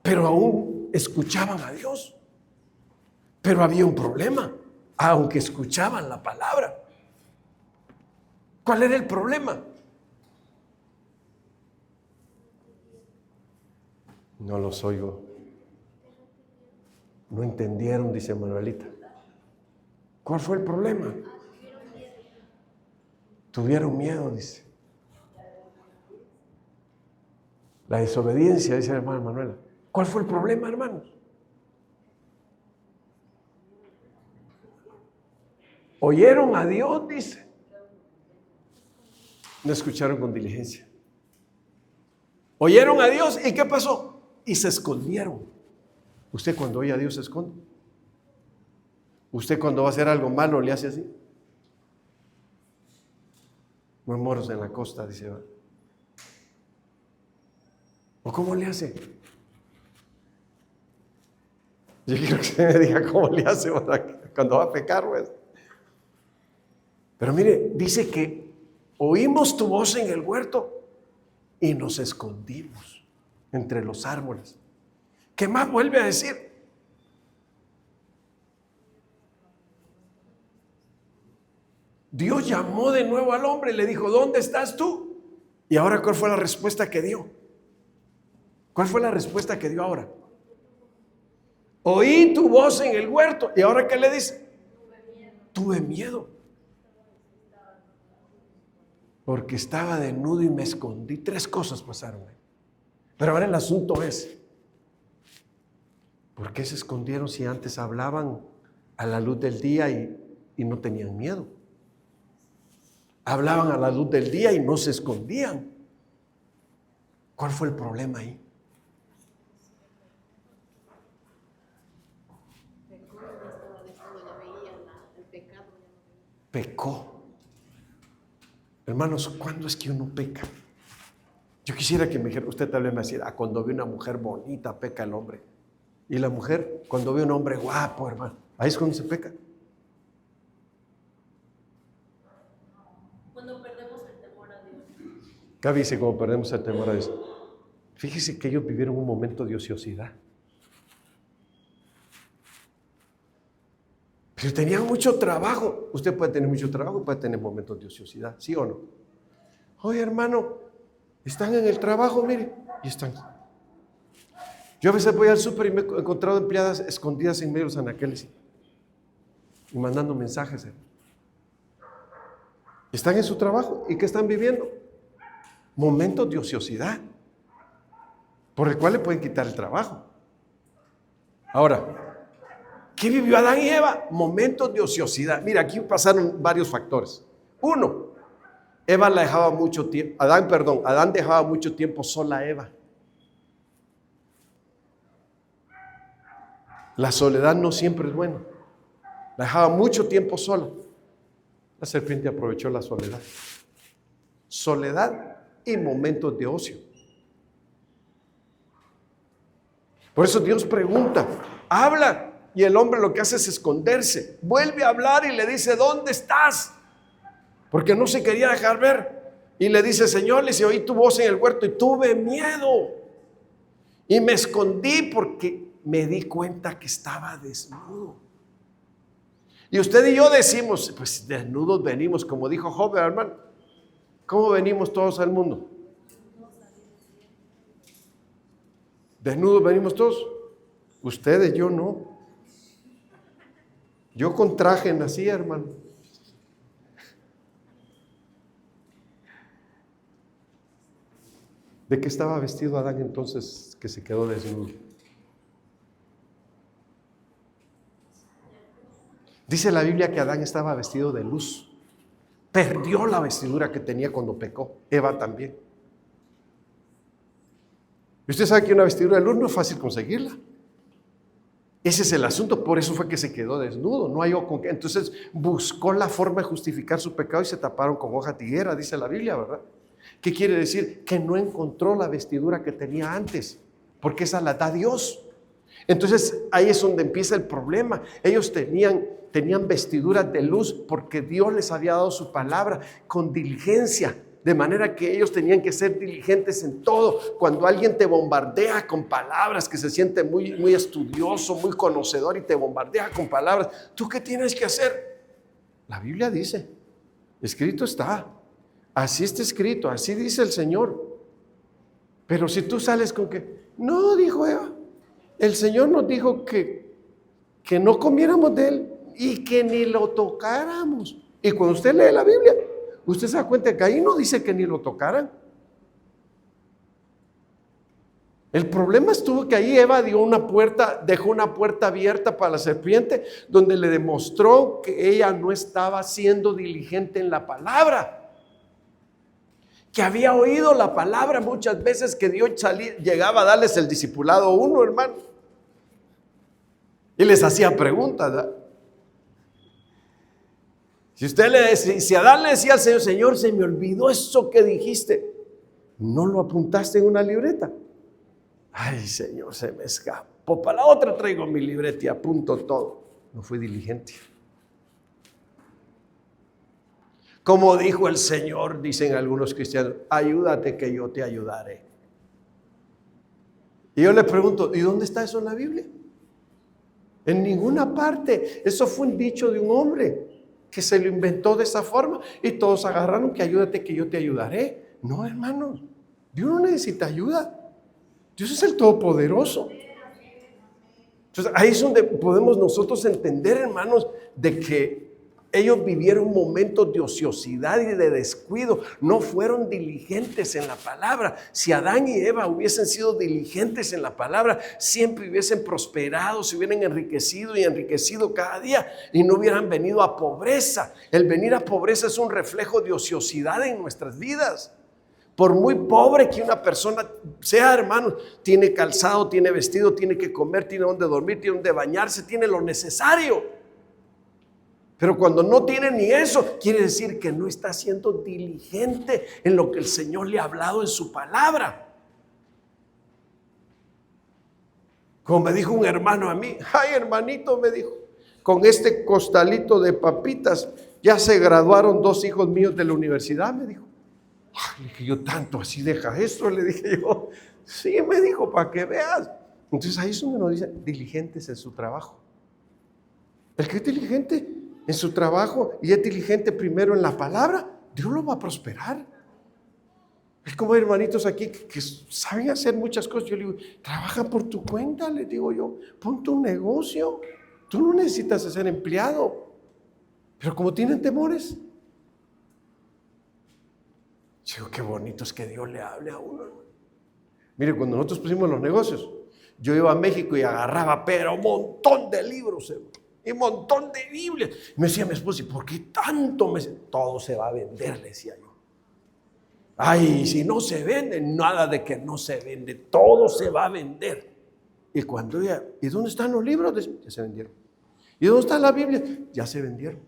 pero aún escuchaban a Dios. Pero había un problema, aunque escuchaban la palabra. ¿Cuál era el problema? No los oigo. No entendieron, dice Manuelita. ¿Cuál fue el problema? Tuvieron miedo, dice. La desobediencia, dice la hermana Manuela. ¿Cuál fue el problema, hermanos? Oyeron a Dios, dice. No escucharon con diligencia. Oyeron a Dios y ¿qué pasó? Y se escondieron. ¿Usted cuando oye a Dios se esconde? ¿Usted cuando va a hacer algo malo le hace así? No hay moros en la costa, dice. ¿O cómo le hace? Yo quiero que usted me diga cómo le hace cuando va a pecar, pues. Pero mire, dice que oímos tu voz en el huerto y nos escondimos entre los árboles. ¿Qué más vuelve a decir? Dios llamó de nuevo al hombre y le dijo, ¿dónde estás tú? Y ahora, ¿cuál fue la respuesta que dio? ¿Cuál fue la respuesta que dio ahora? Oí tu voz en el huerto. ¿Y ahora qué le dice? Tuve miedo. Porque estaba desnudo y me escondí. 3 cosas pasaron. Pero ahora el asunto es, ¿por qué se escondieron si antes hablaban a la luz del día y no tenían miedo? Hablaban a la luz del día y no se escondían. ¿Cuál fue el problema ahí? Pecó. Hermanos, ¿cuándo es que uno peca? Yo quisiera que me dijera, usted tal vez me decía, cuando ve una mujer bonita peca el hombre. Y la mujer, cuando ve un hombre guapo, hermano, ahí es cuando se peca. Cuando perdemos el temor a Dios. Gaby dice, cuando perdemos el temor a Dios. Fíjese que ellos vivieron un momento de ociosidad. Pero tenían mucho trabajo. Usted puede tener mucho trabajo, puede tener momentos de ociosidad, ¿sí o no? Oye, hermano, están en el trabajo, mire, y están. Yo a veces voy al súper y me he encontrado empleadas escondidas en medio de los anaqueles y mandando mensajes. Están en su trabajo y ¿qué están viviendo? Momentos de ociosidad, por el cual le pueden quitar el trabajo. Ahora, ¿qué vivió Adán y Eva? Momentos de ociosidad. Mira, aquí pasaron varios factores. 1, Eva la dejaba mucho tiempo, Adán dejaba mucho tiempo sola a Eva. La soledad no siempre es buena. La dejaba mucho tiempo sola. La serpiente aprovechó la soledad. Soledad y momentos de ocio. Por eso Dios pregunta, habla. Y el hombre lo que hace es esconderse. Vuelve a hablar y le dice, ¿dónde estás? Porque no se quería dejar ver. Y le dice, Señor, le dice, oí tu voz en el huerto y tuve miedo. Y me escondí porque me di cuenta que estaba desnudo. Y usted y yo decimos, pues desnudos venimos, como dijo Job, hermano. ¿Cómo venimos todos al mundo? Desnudos venimos todos. Ustedes, yo no. Yo con traje nací, hermano. ¿De qué estaba vestido Adán entonces que se quedó desnudo? Dice la Biblia que Adán estaba vestido de luz. Perdió la vestidura que tenía cuando pecó. Eva también. Y usted sabe que una vestidura de luz no es fácil conseguirla. Ese es el asunto, por eso fue que se quedó desnudo, no halló con qué. Entonces buscó la forma de justificar su pecado y se taparon con hoja tiguera, dice la Biblia, ¿verdad? ¿Qué quiere decir? Que no encontró la vestidura que tenía antes, porque esa la da Dios. Entonces ahí es donde empieza el problema. Ellos tenían vestiduras de luz porque Dios les había dado su palabra con diligencia. De manera que ellos tenían que ser diligentes en todo. Cuando alguien te bombardea con palabras, que se siente muy, muy estudioso, muy conocedor y te bombardea con palabras, ¿tú qué tienes que hacer? La Biblia dice, escrito está, así está escrito, así dice el Señor. Pero si tú sales con que, no, dijo Eva, el Señor nos dijo que no comiéramos de él y que ni lo tocáramos. Y cuando usted lee la Biblia, usted se da cuenta que ahí no dice que ni lo tocaran. El problema estuvo que ahí Eva dejó una puerta abierta para la serpiente, donde le demostró que ella no estaba siendo diligente en la palabra, que había oído la palabra muchas veces, que Dios llegaba a darles el discipulado uno, hermano, y les hacía preguntas, ¿verdad? Si Adán le decía al Señor, Señor, se me olvidó eso que dijiste, ¿no lo apuntaste en una libreta? Ay, Señor, se me escapó. Para la otra traigo mi libreta y apunto todo. No fui diligente. Como dijo el Señor, dicen algunos cristianos, ayúdate que yo te ayudaré. Y yo le pregunto, ¿y dónde está eso en la Biblia? En ninguna parte. Eso fue un dicho de un hombre que se lo inventó de esa forma y todos agarraron que ayúdate que yo te ayudaré. No, hermanos, Dios no necesita ayuda. Dios es el Todopoderoso. Entonces ahí es donde podemos nosotros entender, hermanos, de que ellos vivieron momentos de ociosidad y de descuido, no fueron diligentes en la palabra. Si Adán y Eva hubiesen sido diligentes en la palabra, siempre hubiesen prosperado, se hubieran enriquecido y enriquecido cada día y no hubieran venido a pobreza. El venir a pobreza es un reflejo de ociosidad en nuestras vidas. Por muy pobre que una persona sea, hermanos, tiene calzado, tiene vestido, tiene que comer, tiene donde dormir, tiene donde bañarse, tiene lo necesario. Pero cuando no tiene ni eso, quiere decir que no está siendo diligente en lo que el Señor le ha hablado en su palabra. Como me dijo un hermano a mí, ay hermanito, me dijo, con este costalito de papitas ya se graduaron 2 hijos míos de la universidad, me dijo. Le dije yo, tanto así deja esto, le dije yo. Sí, me dijo, para que veas. Entonces ahí es donde nos dice, diligentes en su trabajo. El que es diligente en su trabajo y es diligente primero en la palabra, Dios lo va a prosperar. Es como hay hermanitos aquí que saben hacer muchas cosas. Yo le digo, trabaja por tu cuenta, le digo yo, ponte un negocio. Tú no necesitas ser empleado. Pero como tienen temores, digo, qué bonito es que Dios le hable a uno. Mire, cuando nosotros pusimos los negocios, yo iba a México y agarraba, pero un montón de libros, y un montón de Biblias. Me decía mi esposa, ¿y por qué tanto? Todo se va a vender, le decía yo. Ay, si no se vende, nada de que no se vende, todo se va a vender. Y cuando ella, ¿y dónde están los libros? Ya se vendieron. ¿Y dónde está la Biblia? Ya se vendieron.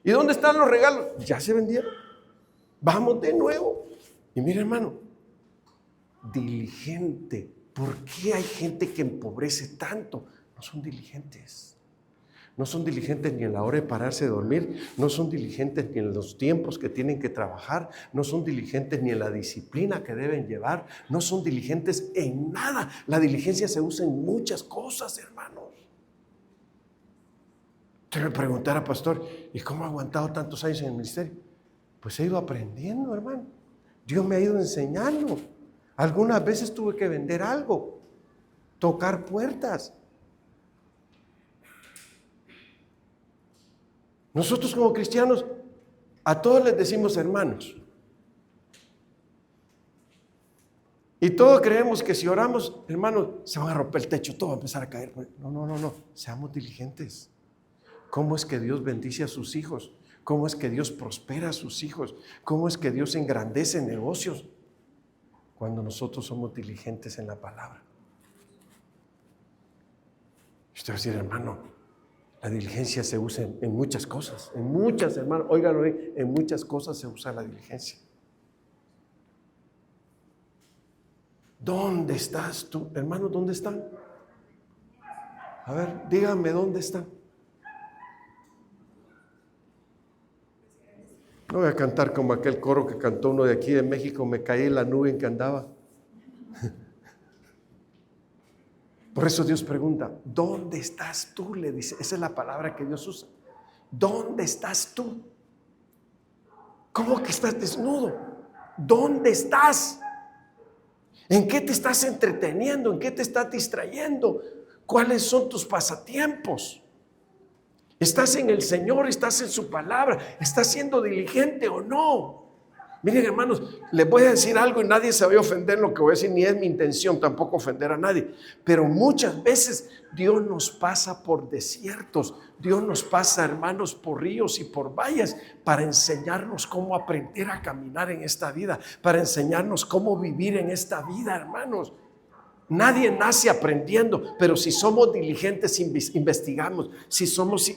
¿Y dónde están los regalos? Ya se vendieron. Vamos de nuevo. Y mire, hermano, diligente. ¿Por qué hay gente que empobrece tanto? No son diligentes. No son diligentes ni en la hora de pararse de dormir, no son diligentes ni en los tiempos que tienen que trabajar, no son diligentes ni en la disciplina que deben llevar, no son diligentes en nada. La diligencia se usa en muchas cosas, hermanos. Usted me preguntara, pastor, ¿y cómo ha aguantado tantos años en el ministerio? Pues he ido aprendiendo, hermano. Dios me ha ido enseñando. Algunas veces tuve que vender algo, tocar puertas. Nosotros como cristianos a todos les decimos hermanos. Y todos creemos que si oramos, hermanos, se van a romper el techo, todo va a empezar a caer. No. Seamos diligentes. ¿Cómo es que Dios bendice a sus hijos? ¿Cómo es que Dios prospera a sus hijos? ¿Cómo es que Dios engrandece negocios? Cuando nosotros somos diligentes en la palabra. Usted va a decir, hermano, la diligencia se usa en muchas cosas, en muchas, hermano, óiganlo bien, en muchas cosas se usa la diligencia. ¿Dónde estás tú? Hermano, ¿dónde están? A ver, díganme, ¿dónde están? No voy a cantar como aquel coro que cantó uno de aquí de México, me caí en la nube en que andaba. Por eso Dios pregunta, ¿dónde estás tú? Le dice, esa es la palabra que Dios usa. ¿Dónde estás tú? ¿Cómo que estás desnudo? ¿Dónde estás? ¿En qué te estás entreteniendo? ¿En qué te estás distrayendo? ¿Cuáles son tus pasatiempos? ¿Estás en el Señor? ¿Estás en su palabra? ¿Estás siendo diligente o no? Miren, hermanos, les voy a decir algo y nadie se va a ofender en lo que voy a decir, ni es mi intención tampoco ofender a nadie. Pero muchas veces Dios nos pasa por desiertos, Dios nos pasa, hermanos, por ríos y por valles para enseñarnos cómo aprender a caminar en esta vida, para enseñarnos cómo vivir en esta vida, hermanos. Nadie nace aprendiendo, pero si somos diligentes investigamos, si somos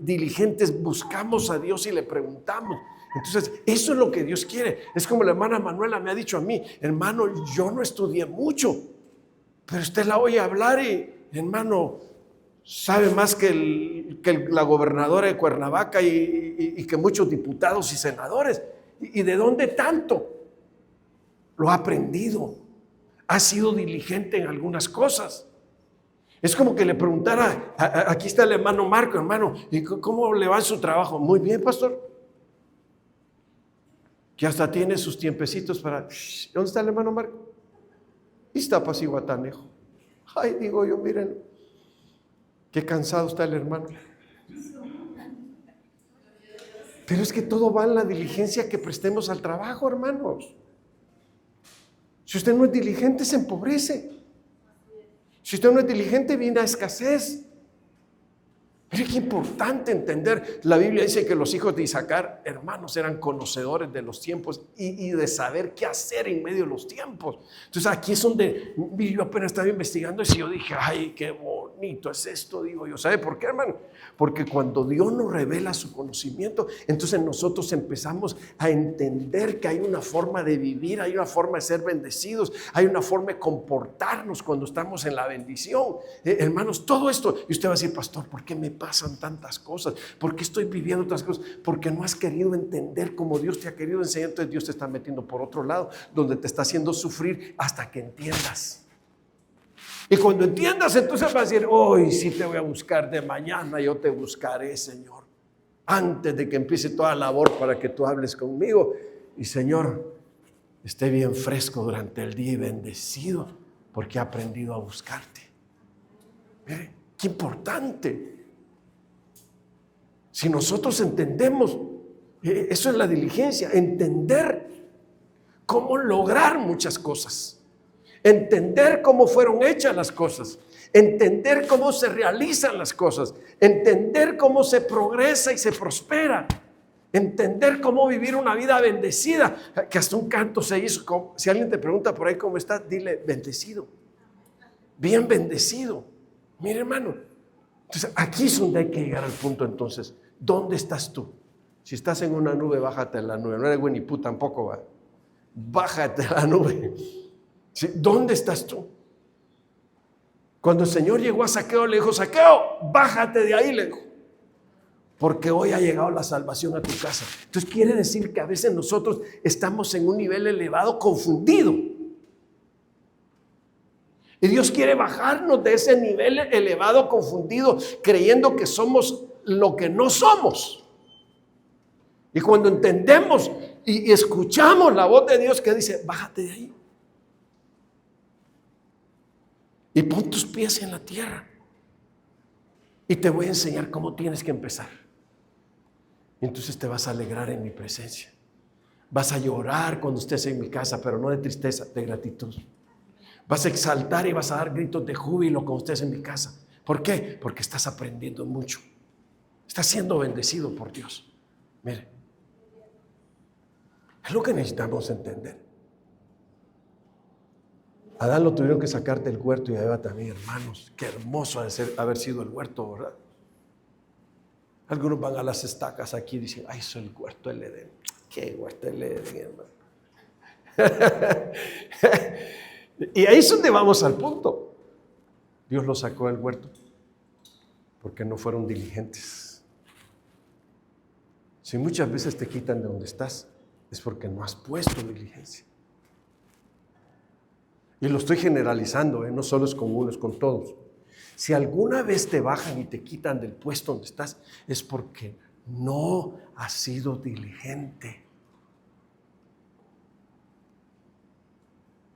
diligentes buscamos a Dios y le preguntamos. Entonces, eso es lo que Dios quiere. Es como la hermana Manuela me ha dicho a mí, hermano, yo no estudié mucho, pero usted la oye hablar y, hermano, sabe más que la gobernadora de Cuernavaca y que muchos diputados y senadores. ¿Y de dónde tanto? Lo ha aprendido. Ha sido diligente en algunas cosas. Es como que le preguntara, aquí está el hermano Marco, hermano, ¿y cómo le va en su trabajo? Muy bien, pastor. Que hasta tiene sus tiempecitos para... ¿Dónde está el hermano Marco? Iztapas y Guatanejo. Ay, digo yo, miren, qué cansado está el hermano. Pero es que todo va en la diligencia que prestemos al trabajo, hermanos. Si usted no es diligente, se empobrece. Si usted no es diligente, viene a escasez. Pero es importante entender, la Biblia dice que los hijos de Isaacar, hermanos, eran conocedores de los tiempos y de saber qué hacer en medio de los tiempos. Entonces aquí es donde yo apenas estaba investigando y yo dije, ay, qué bonito es esto, digo yo. ¿Sabe por qué, hermano? Porque cuando Dios nos revela su conocimiento, entonces nosotros empezamos a entender que hay una forma de vivir, hay una forma de ser bendecidos, hay una forma de comportarnos cuando estamos en la bendición. Hermanos, todo esto, y usted va a decir, pastor, ¿por qué me pasan tantas cosas? ¿Por qué estoy viviendo tantas cosas? Porque no has querido entender como Dios te ha querido enseñar. Entonces Dios te está metiendo por otro lado, donde te está haciendo sufrir hasta que entiendas. Y cuando entiendas, entonces vas a decir, hoy sí te voy a buscar, de mañana yo te buscaré, Señor, antes de que empiece toda la labor para que tú hables conmigo. Y Señor, esté bien fresco durante el día y bendecido, porque he aprendido a buscarte. Mire, qué importante. Si nosotros entendemos, eso es la diligencia, entender cómo lograr muchas cosas, entender cómo fueron hechas las cosas, entender cómo se realizan las cosas, entender cómo se progresa y se prospera, entender cómo vivir una vida bendecida, que hasta un canto se hizo. Si alguien te pregunta por ahí cómo estás, dile bendecido, bien bendecido. Mire, hermano, entonces aquí es donde hay que llegar al punto. Entonces, ¿dónde estás tú? Si estás en una nube, bájate a la nube. No eres Winnie Pooh tampoco, va. Bájate a la nube. ¿Sí? ¿Dónde estás tú? Cuando el Señor llegó a Zaqueo, le dijo: Zaqueo, bájate de ahí, le dijo, porque hoy ha llegado la salvación a tu casa. Entonces quiere decir que a veces nosotros estamos en un nivel elevado confundido. Y Dios quiere bajarnos de ese nivel elevado confundido, creyendo que somos lo que no somos. Y cuando entendemos y escuchamos la voz de Dios que dice: bájate de ahí y pon tus pies en la tierra, y te voy a enseñar cómo tienes que empezar. Entonces te vas a alegrar en mi presencia. Vas a llorar cuando estés en mi casa, pero no de tristeza, de gratitud. Vas a exaltar y vas a dar gritos de júbilo cuando estés en mi casa. ¿Por qué? Porque estás aprendiendo mucho. Estás siendo bendecido por Dios. Mire, es lo que necesitamos entender. Adán lo tuvieron que sacar del huerto, y a Eva también, hermanos. Qué hermoso haber sido el huerto, ¿verdad? Algunos van a las estacas aquí y dicen: ay, eso es el huerto del Edén. ¿Qué huerto del Edén, hermano? Y ahí es donde vamos al punto. Dios los sacó del huerto porque no fueron diligentes. Si muchas veces te quitan de donde estás, es porque no has puesto diligencia. Y lo estoy generalizando, no solo es con uno, es con todos. Si alguna vez te bajan y te quitan del puesto donde estás, es porque no has sido diligente.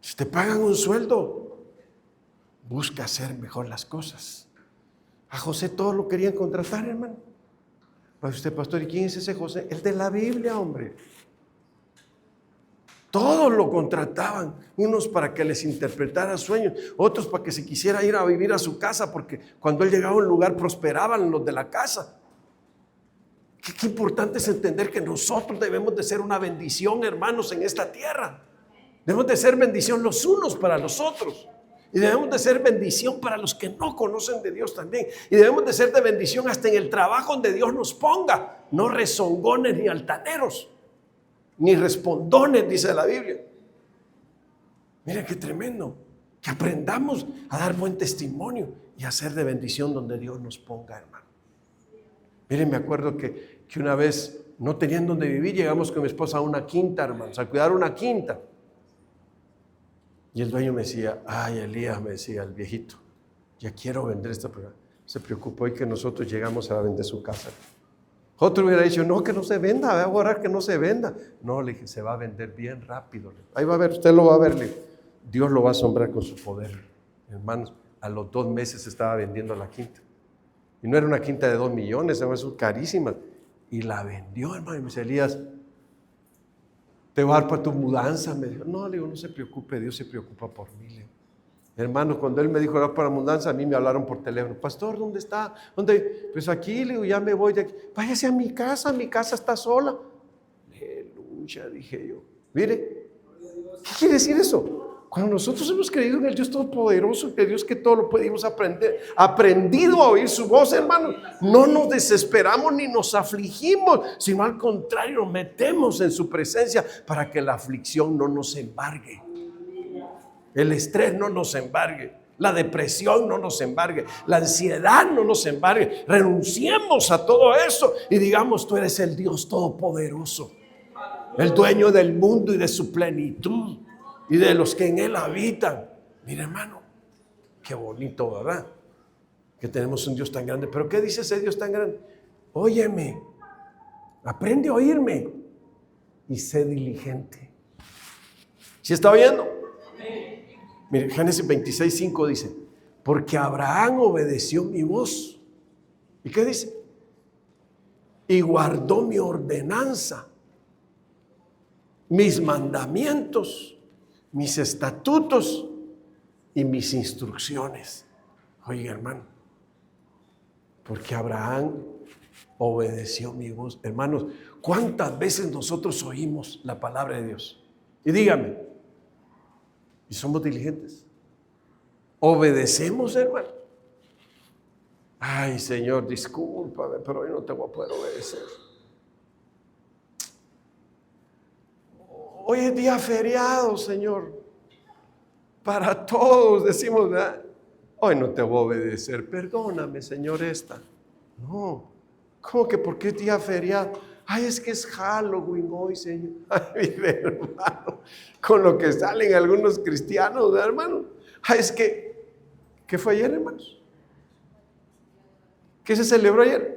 Si te pagan un sueldo, busca hacer mejor las cosas. A José todos lo querían contratar, hermano. Para usted, pastor, ¿y quién es ese José? El de la Biblia, hombre. Todos lo contrataban, unos para que les interpretara sueños, otros para que se quisiera ir a vivir a su casa, porque cuando él llegaba a un lugar prosperaban los de la casa. Qué importante es entender que nosotros debemos de ser una bendición, hermanos, en esta tierra. Debemos de ser bendición los unos para los otros. Y debemos de ser bendición para los que no conocen de Dios también. Y debemos de ser de bendición hasta en el trabajo donde Dios nos ponga. No rezongones ni altaneros, ni respondones, dice la Biblia. Mira qué tremendo. Que aprendamos a dar buen testimonio y a ser de bendición donde Dios nos ponga, hermano. Miren, me acuerdo que una vez, no tenían donde vivir, llegamos con mi esposa a una quinta, hermanos, a cuidar una quinta. Y el dueño me decía: ay, Elías, me decía el viejito, ya quiero vender esta propiedad. Se preocupó y que nosotros llegamos a vender su casa. Otro hubiera dicho: no, que no se venda, voy a orar que no se venda. No, le dije: se va a vender bien rápido. Ahí va a ver, usted lo va a ver. Le dije: Dios lo va a asombrar con su poder. Hermanos, a los 2 meses estaba vendiendo la quinta. Y no era una quinta de 2 millones, son carísimas. Y la vendió, hermano. Y me dice: Elías, te voy a dar para tu mudanza. Me dijo: no, le digo, no se preocupe, Dios se preocupa por mí. Le digo, hermano, cuando él me dijo era para mudanza, a mí me hablaron por teléfono: pastor, ¿dónde está? ¿Dónde? Pues aquí, le digo, ya me voy de aquí. Váyase a mi casa está sola. Aleluya, dije yo. Mire, ¿qué quiere decir eso? Cuando nosotros hemos creído en el Dios Todopoderoso, que Dios que todo lo podemos aprendido a oír su voz, hermano, no nos desesperamos ni nos afligimos, sino al contrario, nos metemos en su presencia para que la aflicción no nos embargue. El estrés no nos embargue, la depresión no nos embargue, la ansiedad no nos embargue. Renunciemos a todo eso y digamos: tú eres el Dios Todopoderoso, el dueño del mundo y de su plenitud y de los que en él habitan. Mira, hermano, qué bonito, ¿verdad? Que tenemos un Dios tan grande. Pero ¿qué dice ese Dios tan grande? Óyeme, aprende a oírme y sé diligente. ¿Sí está oyendo? Mire, Génesis 26:5 dice: porque Abraham obedeció mi voz. ¿Y qué dice? Y guardó mi ordenanza, mis mandamientos, mis estatutos y mis instrucciones. Oiga, hermano, porque Abraham obedeció mi voz. Hermanos, ¿cuántas veces nosotros oímos la palabra de Dios? Y dígame, ¿y somos diligentes? ¿Obedecemos, hermano? Ay, Señor, discúlpame, pero hoy no te voy a poder obedecer. Hoy es día feriado, Señor. Para todos decimos, ¿verdad? hoy no te voy a obedecer, perdóname, Señor, esta. No, ¿cómo que por qué es día feriado? Ay, es que es Halloween hoy, Señor. Ay, mi hermano, con lo que salen algunos cristianos, hermano. Ay, es que, ¿qué fue ayer, hermanos? ¿Qué se celebró ayer?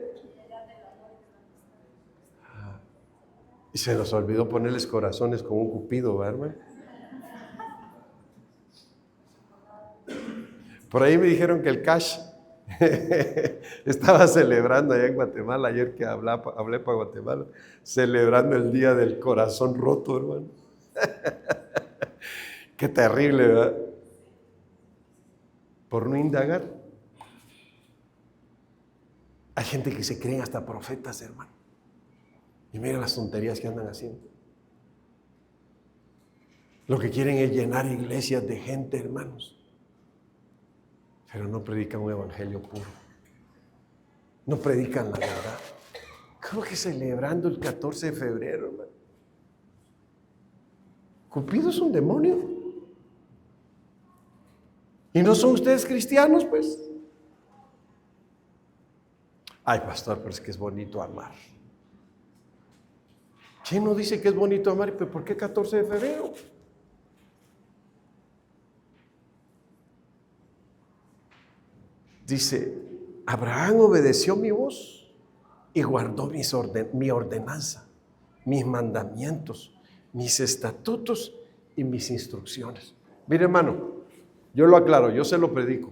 Y se nos olvidó ponerles corazones con un cupido, ¿verdad, hermano? Por ahí me dijeron que el Cash estaba celebrando allá en Guatemala, ayer que hablé para Guatemala, celebrando el día del corazón roto, hermano. Qué terrible, ¿verdad? Por no indagar. Hay gente que se creen hasta profetas, hermano. Y miren las tonterías que andan haciendo. Lo que quieren es llenar iglesias de gente, hermanos. Pero no predican un evangelio puro. No predican la verdad. ¿Cómo que celebrando el 14 de febrero, hermano? Cupido es un demonio. ¿Y no son ustedes cristianos, pues? Ay, pastor, pero es que es bonito amar. ¿Quién no dice que es bonito amar? ¿Pero por qué 14 de febrero? Dice, Abraham obedeció mi voz y guardó mi ordenanza, mis mandamientos, mis estatutos y mis instrucciones. Mire, hermano, yo lo aclaro, yo se lo predico,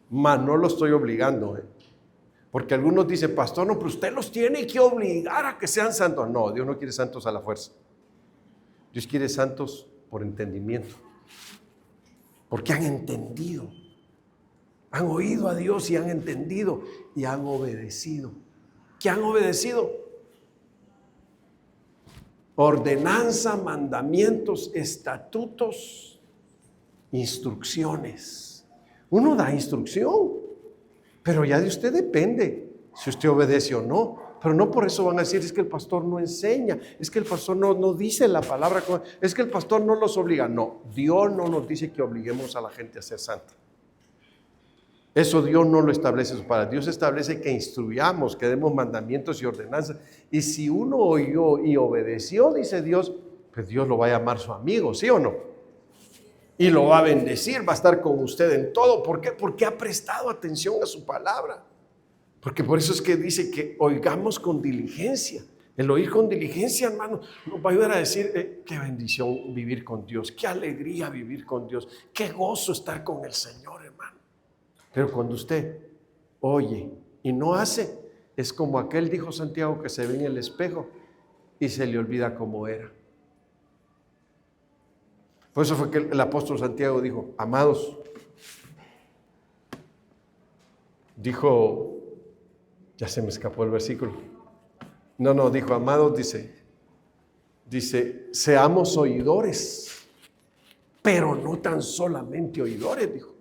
mas no lo estoy obligando, porque algunos dicen, pastor, no, pero usted los tiene que obligar a que sean santos. No, Dios no quiere santos a la fuerza. Dios quiere santos por entendimiento, porque han entendido. Han oído a Dios y han entendido y han obedecido. ¿Qué han obedecido? Ordenanza, mandamientos, estatutos, instrucciones. Uno da instrucción, pero ya de usted depende si usted obedece o no. Pero no por eso van a decir, es que el pastor no enseña, es que el pastor no dice la palabra, es que el pastor no los obliga. No, Dios no nos dice que obliguemos a la gente a ser santa. Eso Dios no lo establece para Dios establece que instruyamos, que demos mandamientos y ordenanzas. Y si uno oyó y obedeció, dice Dios, pues Dios lo va a llamar su amigo, ¿sí o no? Y lo va a bendecir, va a estar con usted en todo. ¿Por qué? Porque ha prestado atención a su palabra. Porque por eso es que dice que oigamos con diligencia. El oír con diligencia, hermano, nos va a ayudar a decir, qué bendición vivir con Dios, qué alegría vivir con Dios, qué gozo estar con el Señor, hermano. Pero cuando usted oye y no hace, es como aquel, dijo Santiago, que se ve en el espejo y se le olvida cómo era. Por eso fue que el apóstol Santiago dijo, amados, dijo, ya se me escapó el versículo. No, dijo, amados, dice, seamos oidores, pero no tan solamente oidores, dijo,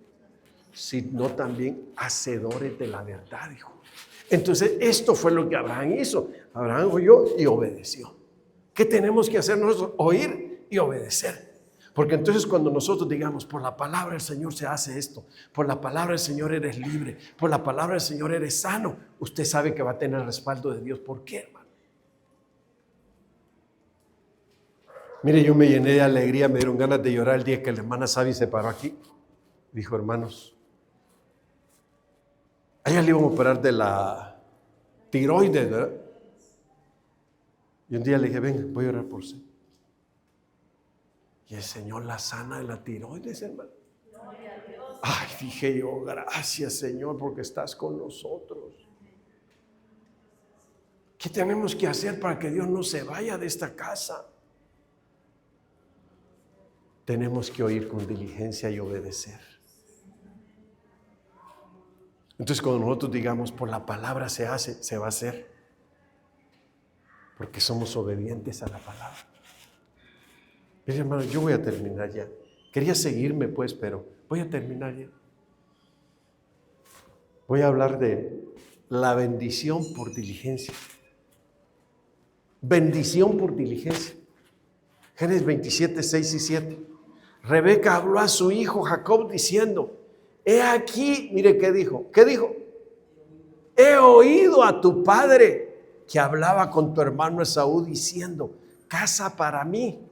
sino también hacedores de la verdad, dijo. Entonces, esto fue lo que Abraham hizo. Abraham oyó y obedeció. ¿Qué tenemos que hacer nosotros? Oír y obedecer. Porque entonces cuando nosotros digamos, por la palabra del Señor se hace esto, por la palabra del Señor eres libre, por la palabra del Señor eres sano, usted sabe que va a tener el respaldo de Dios. ¿Por qué, hermano? Mire, yo me llené de alegría, me dieron ganas de llorar el día que la hermana Sabi se paró aquí. Dijo, hermanos, a ella le iban a operar de la tiroides, ¿verdad? Y un día le dije, venga, voy a orar por usted. Y el Señor la sana de la tiroides, hermano. Ay, dije yo, gracias, Señor, porque estás con nosotros. ¿Qué tenemos que hacer para que Dios no se vaya de esta casa? Tenemos que oír con diligencia y obedecer. Entonces cuando nosotros digamos, por la palabra se hace, se va a hacer. Porque somos obedientes a la palabra. Mire, hermano, yo voy a terminar ya. Quería seguirme pues, pero voy a terminar ya. Voy a hablar de la bendición por diligencia. Bendición por diligencia. Génesis 27, 6 y 7. Rebeca habló a su hijo Jacob diciendo, He aquí, mire qué dijo. ¿Qué dijo? He oído a tu padre que hablaba con tu hermano Esaú diciendo, caza para mí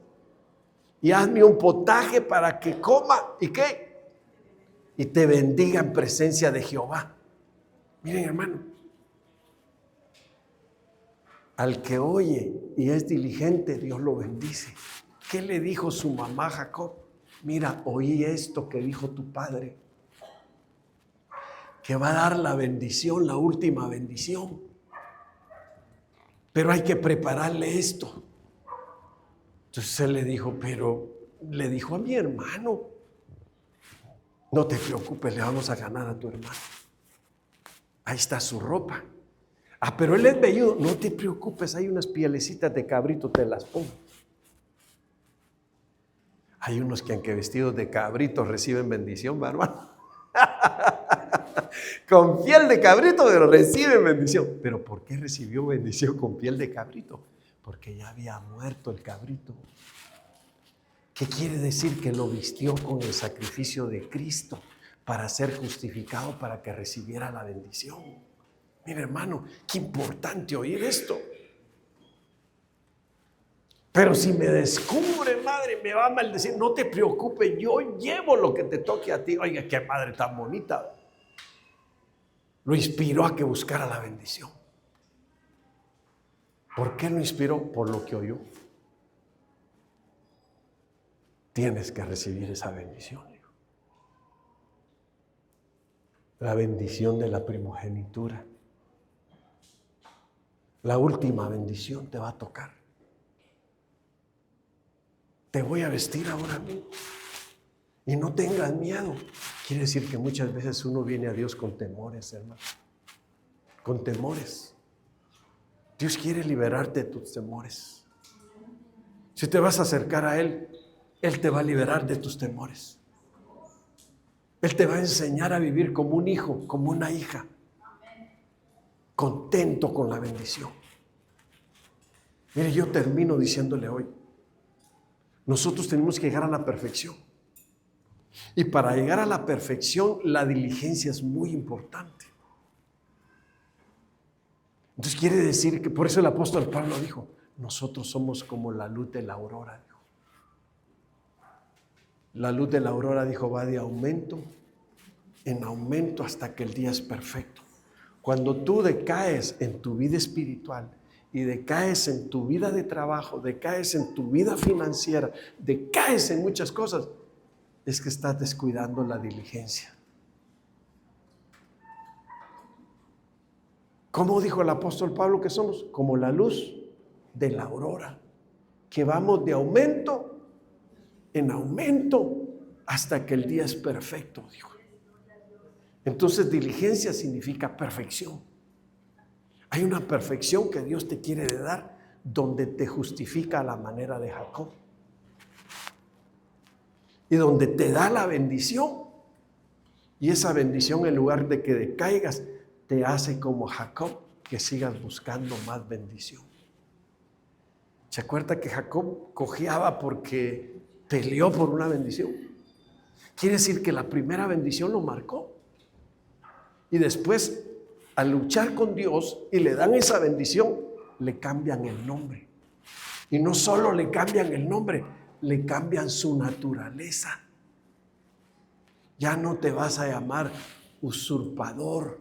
y hazme un potaje para que coma. ¿Y qué? Y te bendiga en presencia de Jehová. Miren, hermano, al que oye y es diligente, Dios lo bendice. ¿Qué le dijo su mamá a Jacob? Mira, oí esto que dijo tu padre, que va a dar la bendición, la última bendición. Pero hay que prepararle esto. Entonces él le dijo, pero le dijo a mi hermano, no te preocupes, le vamos a ganar a tu hermano. Ahí está su ropa. Ah, pero él es velludo. No te preocupes, hay unas pielecitas de cabrito, te las pongo. Hay unos que aunque vestidos de cabrito reciben bendición, ¿va, hermano? Con piel de cabrito, pero reciben bendición. ¿Pero por qué recibió bendición con piel de cabrito? Porque ya había muerto el cabrito. ¿Qué quiere decir? Que lo vistió con el sacrificio de Cristo para ser justificado, para que recibiera la bendición. Mira, hermano, qué importante oír esto. Pero si me descubre, madre, me va a maldecir. No te preocupes, yo llevo lo que te toque a ti. Oiga, qué madre tan bonita. Lo inspiró a que buscara la bendición. ¿Por qué lo inspiró? Por lo que oyó. Tienes que recibir esa bendición. La bendición de la primogenitura. La última bendición te va a tocar. Te voy a vestir ahora mismo. Y no tengas miedo. Quiere decir que muchas veces uno viene a Dios con temores, hermano. Con temores. Dios quiere liberarte de tus temores. Si te vas a acercar a Él, Él te va a liberar de tus temores. Él te va a enseñar a vivir como un hijo, como una hija. Contento con la bendición. Mire, yo termino diciéndole hoy, nosotros tenemos que llegar a la perfección. Y para llegar a la perfección, la diligencia es muy importante. Entonces quiere decir que, por eso el apóstol Pablo dijo, nosotros somos como la luz de la aurora. Dijo. La luz de la aurora, dijo, va de aumento en aumento hasta que el día es perfecto. Cuando tú decaes en tu vida espiritual y decaes en tu vida de trabajo, decaes en tu vida financiera, decaes en muchas cosas, es que estás descuidando la diligencia. ¿Cómo dijo el apóstol Pablo que somos? Como la luz de la aurora, que vamos de aumento en aumento hasta que el día es perfecto, dijo. Entonces diligencia significa perfección. Hay una perfección que Dios te quiere dar, donde te justifica a la manera de Jacob. Y donde te da la bendición. Y esa bendición, en lugar de que decaigas, te hace como Jacob, que sigas buscando más bendición. ¿Se acuerda que Jacob cojeaba porque peleó por una bendición? Quiere decir que la primera bendición lo marcó. Y después, al luchar con Dios y le dan esa bendición, le cambian el nombre. Y no solo le cambian el nombre, le cambian su naturaleza. Ya no te vas a llamar usurpador,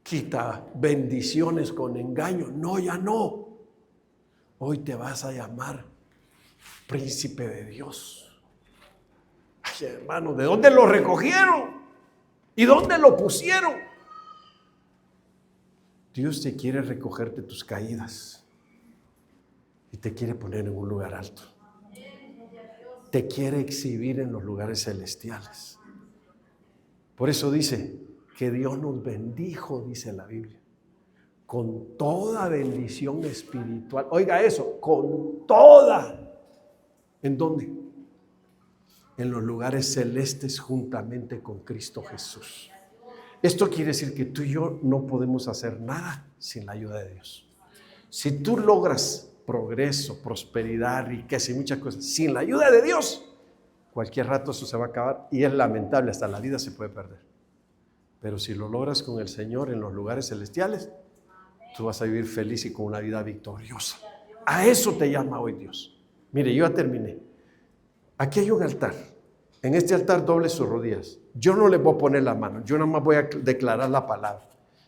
quita bendiciones con engaño. No, ya no. Hoy te vas a llamar príncipe de Dios. Ay, hermano, ¿de dónde lo recogieron? ¿Y dónde lo pusieron? Dios te quiere recoger de tus caídas y te quiere poner en un lugar alto. Te quiere exhibir en los lugares celestiales. Por eso dice que Dios nos bendijo, dice la Biblia, con toda bendición espiritual. Oiga eso, con toda. ¿En dónde? En los lugares celestes juntamente con Cristo Jesús. Esto quiere decir que tú y yo no podemos hacer nada sin la ayuda de Dios. Si tú logras progreso, prosperidad, riqueza y muchas cosas sin la ayuda de Dios, cualquier rato eso se va a acabar y es lamentable, hasta la vida se puede perder. Pero si lo logras con el Señor en los lugares celestiales, tú vas a vivir feliz y con una vida victoriosa. A eso te llama hoy Dios. Mire, yo ya terminé. Aquí hay un altar. En este altar doble sus rodillas. Yo no le voy a poner la mano, yo nada más voy a declarar la palabra.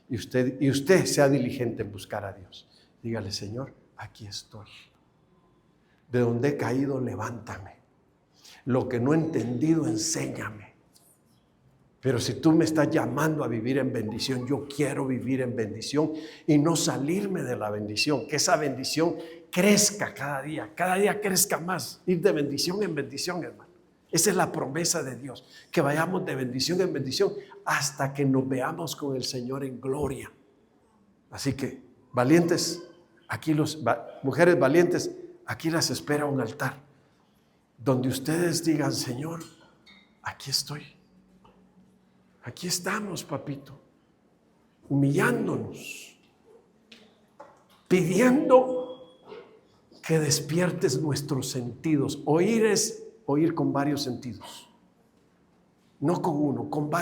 Y usted sea diligente en buscar a Dios. Dígale, Señor, aquí estoy. De donde he caído, levántame. Lo que no he entendido, enséñame. Pero si tú me estás llamando a vivir en bendición, yo quiero vivir en bendición y no salirme de la bendición. Que esa bendición crezca cada día crezca más. Ir de bendición en bendición, hermano. Esa es la promesa de Dios, que vayamos de bendición en bendición hasta que nos veamos con el Señor en gloria. Así que, valientes, aquí mujeres valientes, aquí las espera un altar, donde ustedes digan, Señor, aquí estoy. Aquí estamos, papito, humillándonos, pidiendo que despiertes nuestros sentidos. Oír es oír con varios sentidos, no con uno, con varios.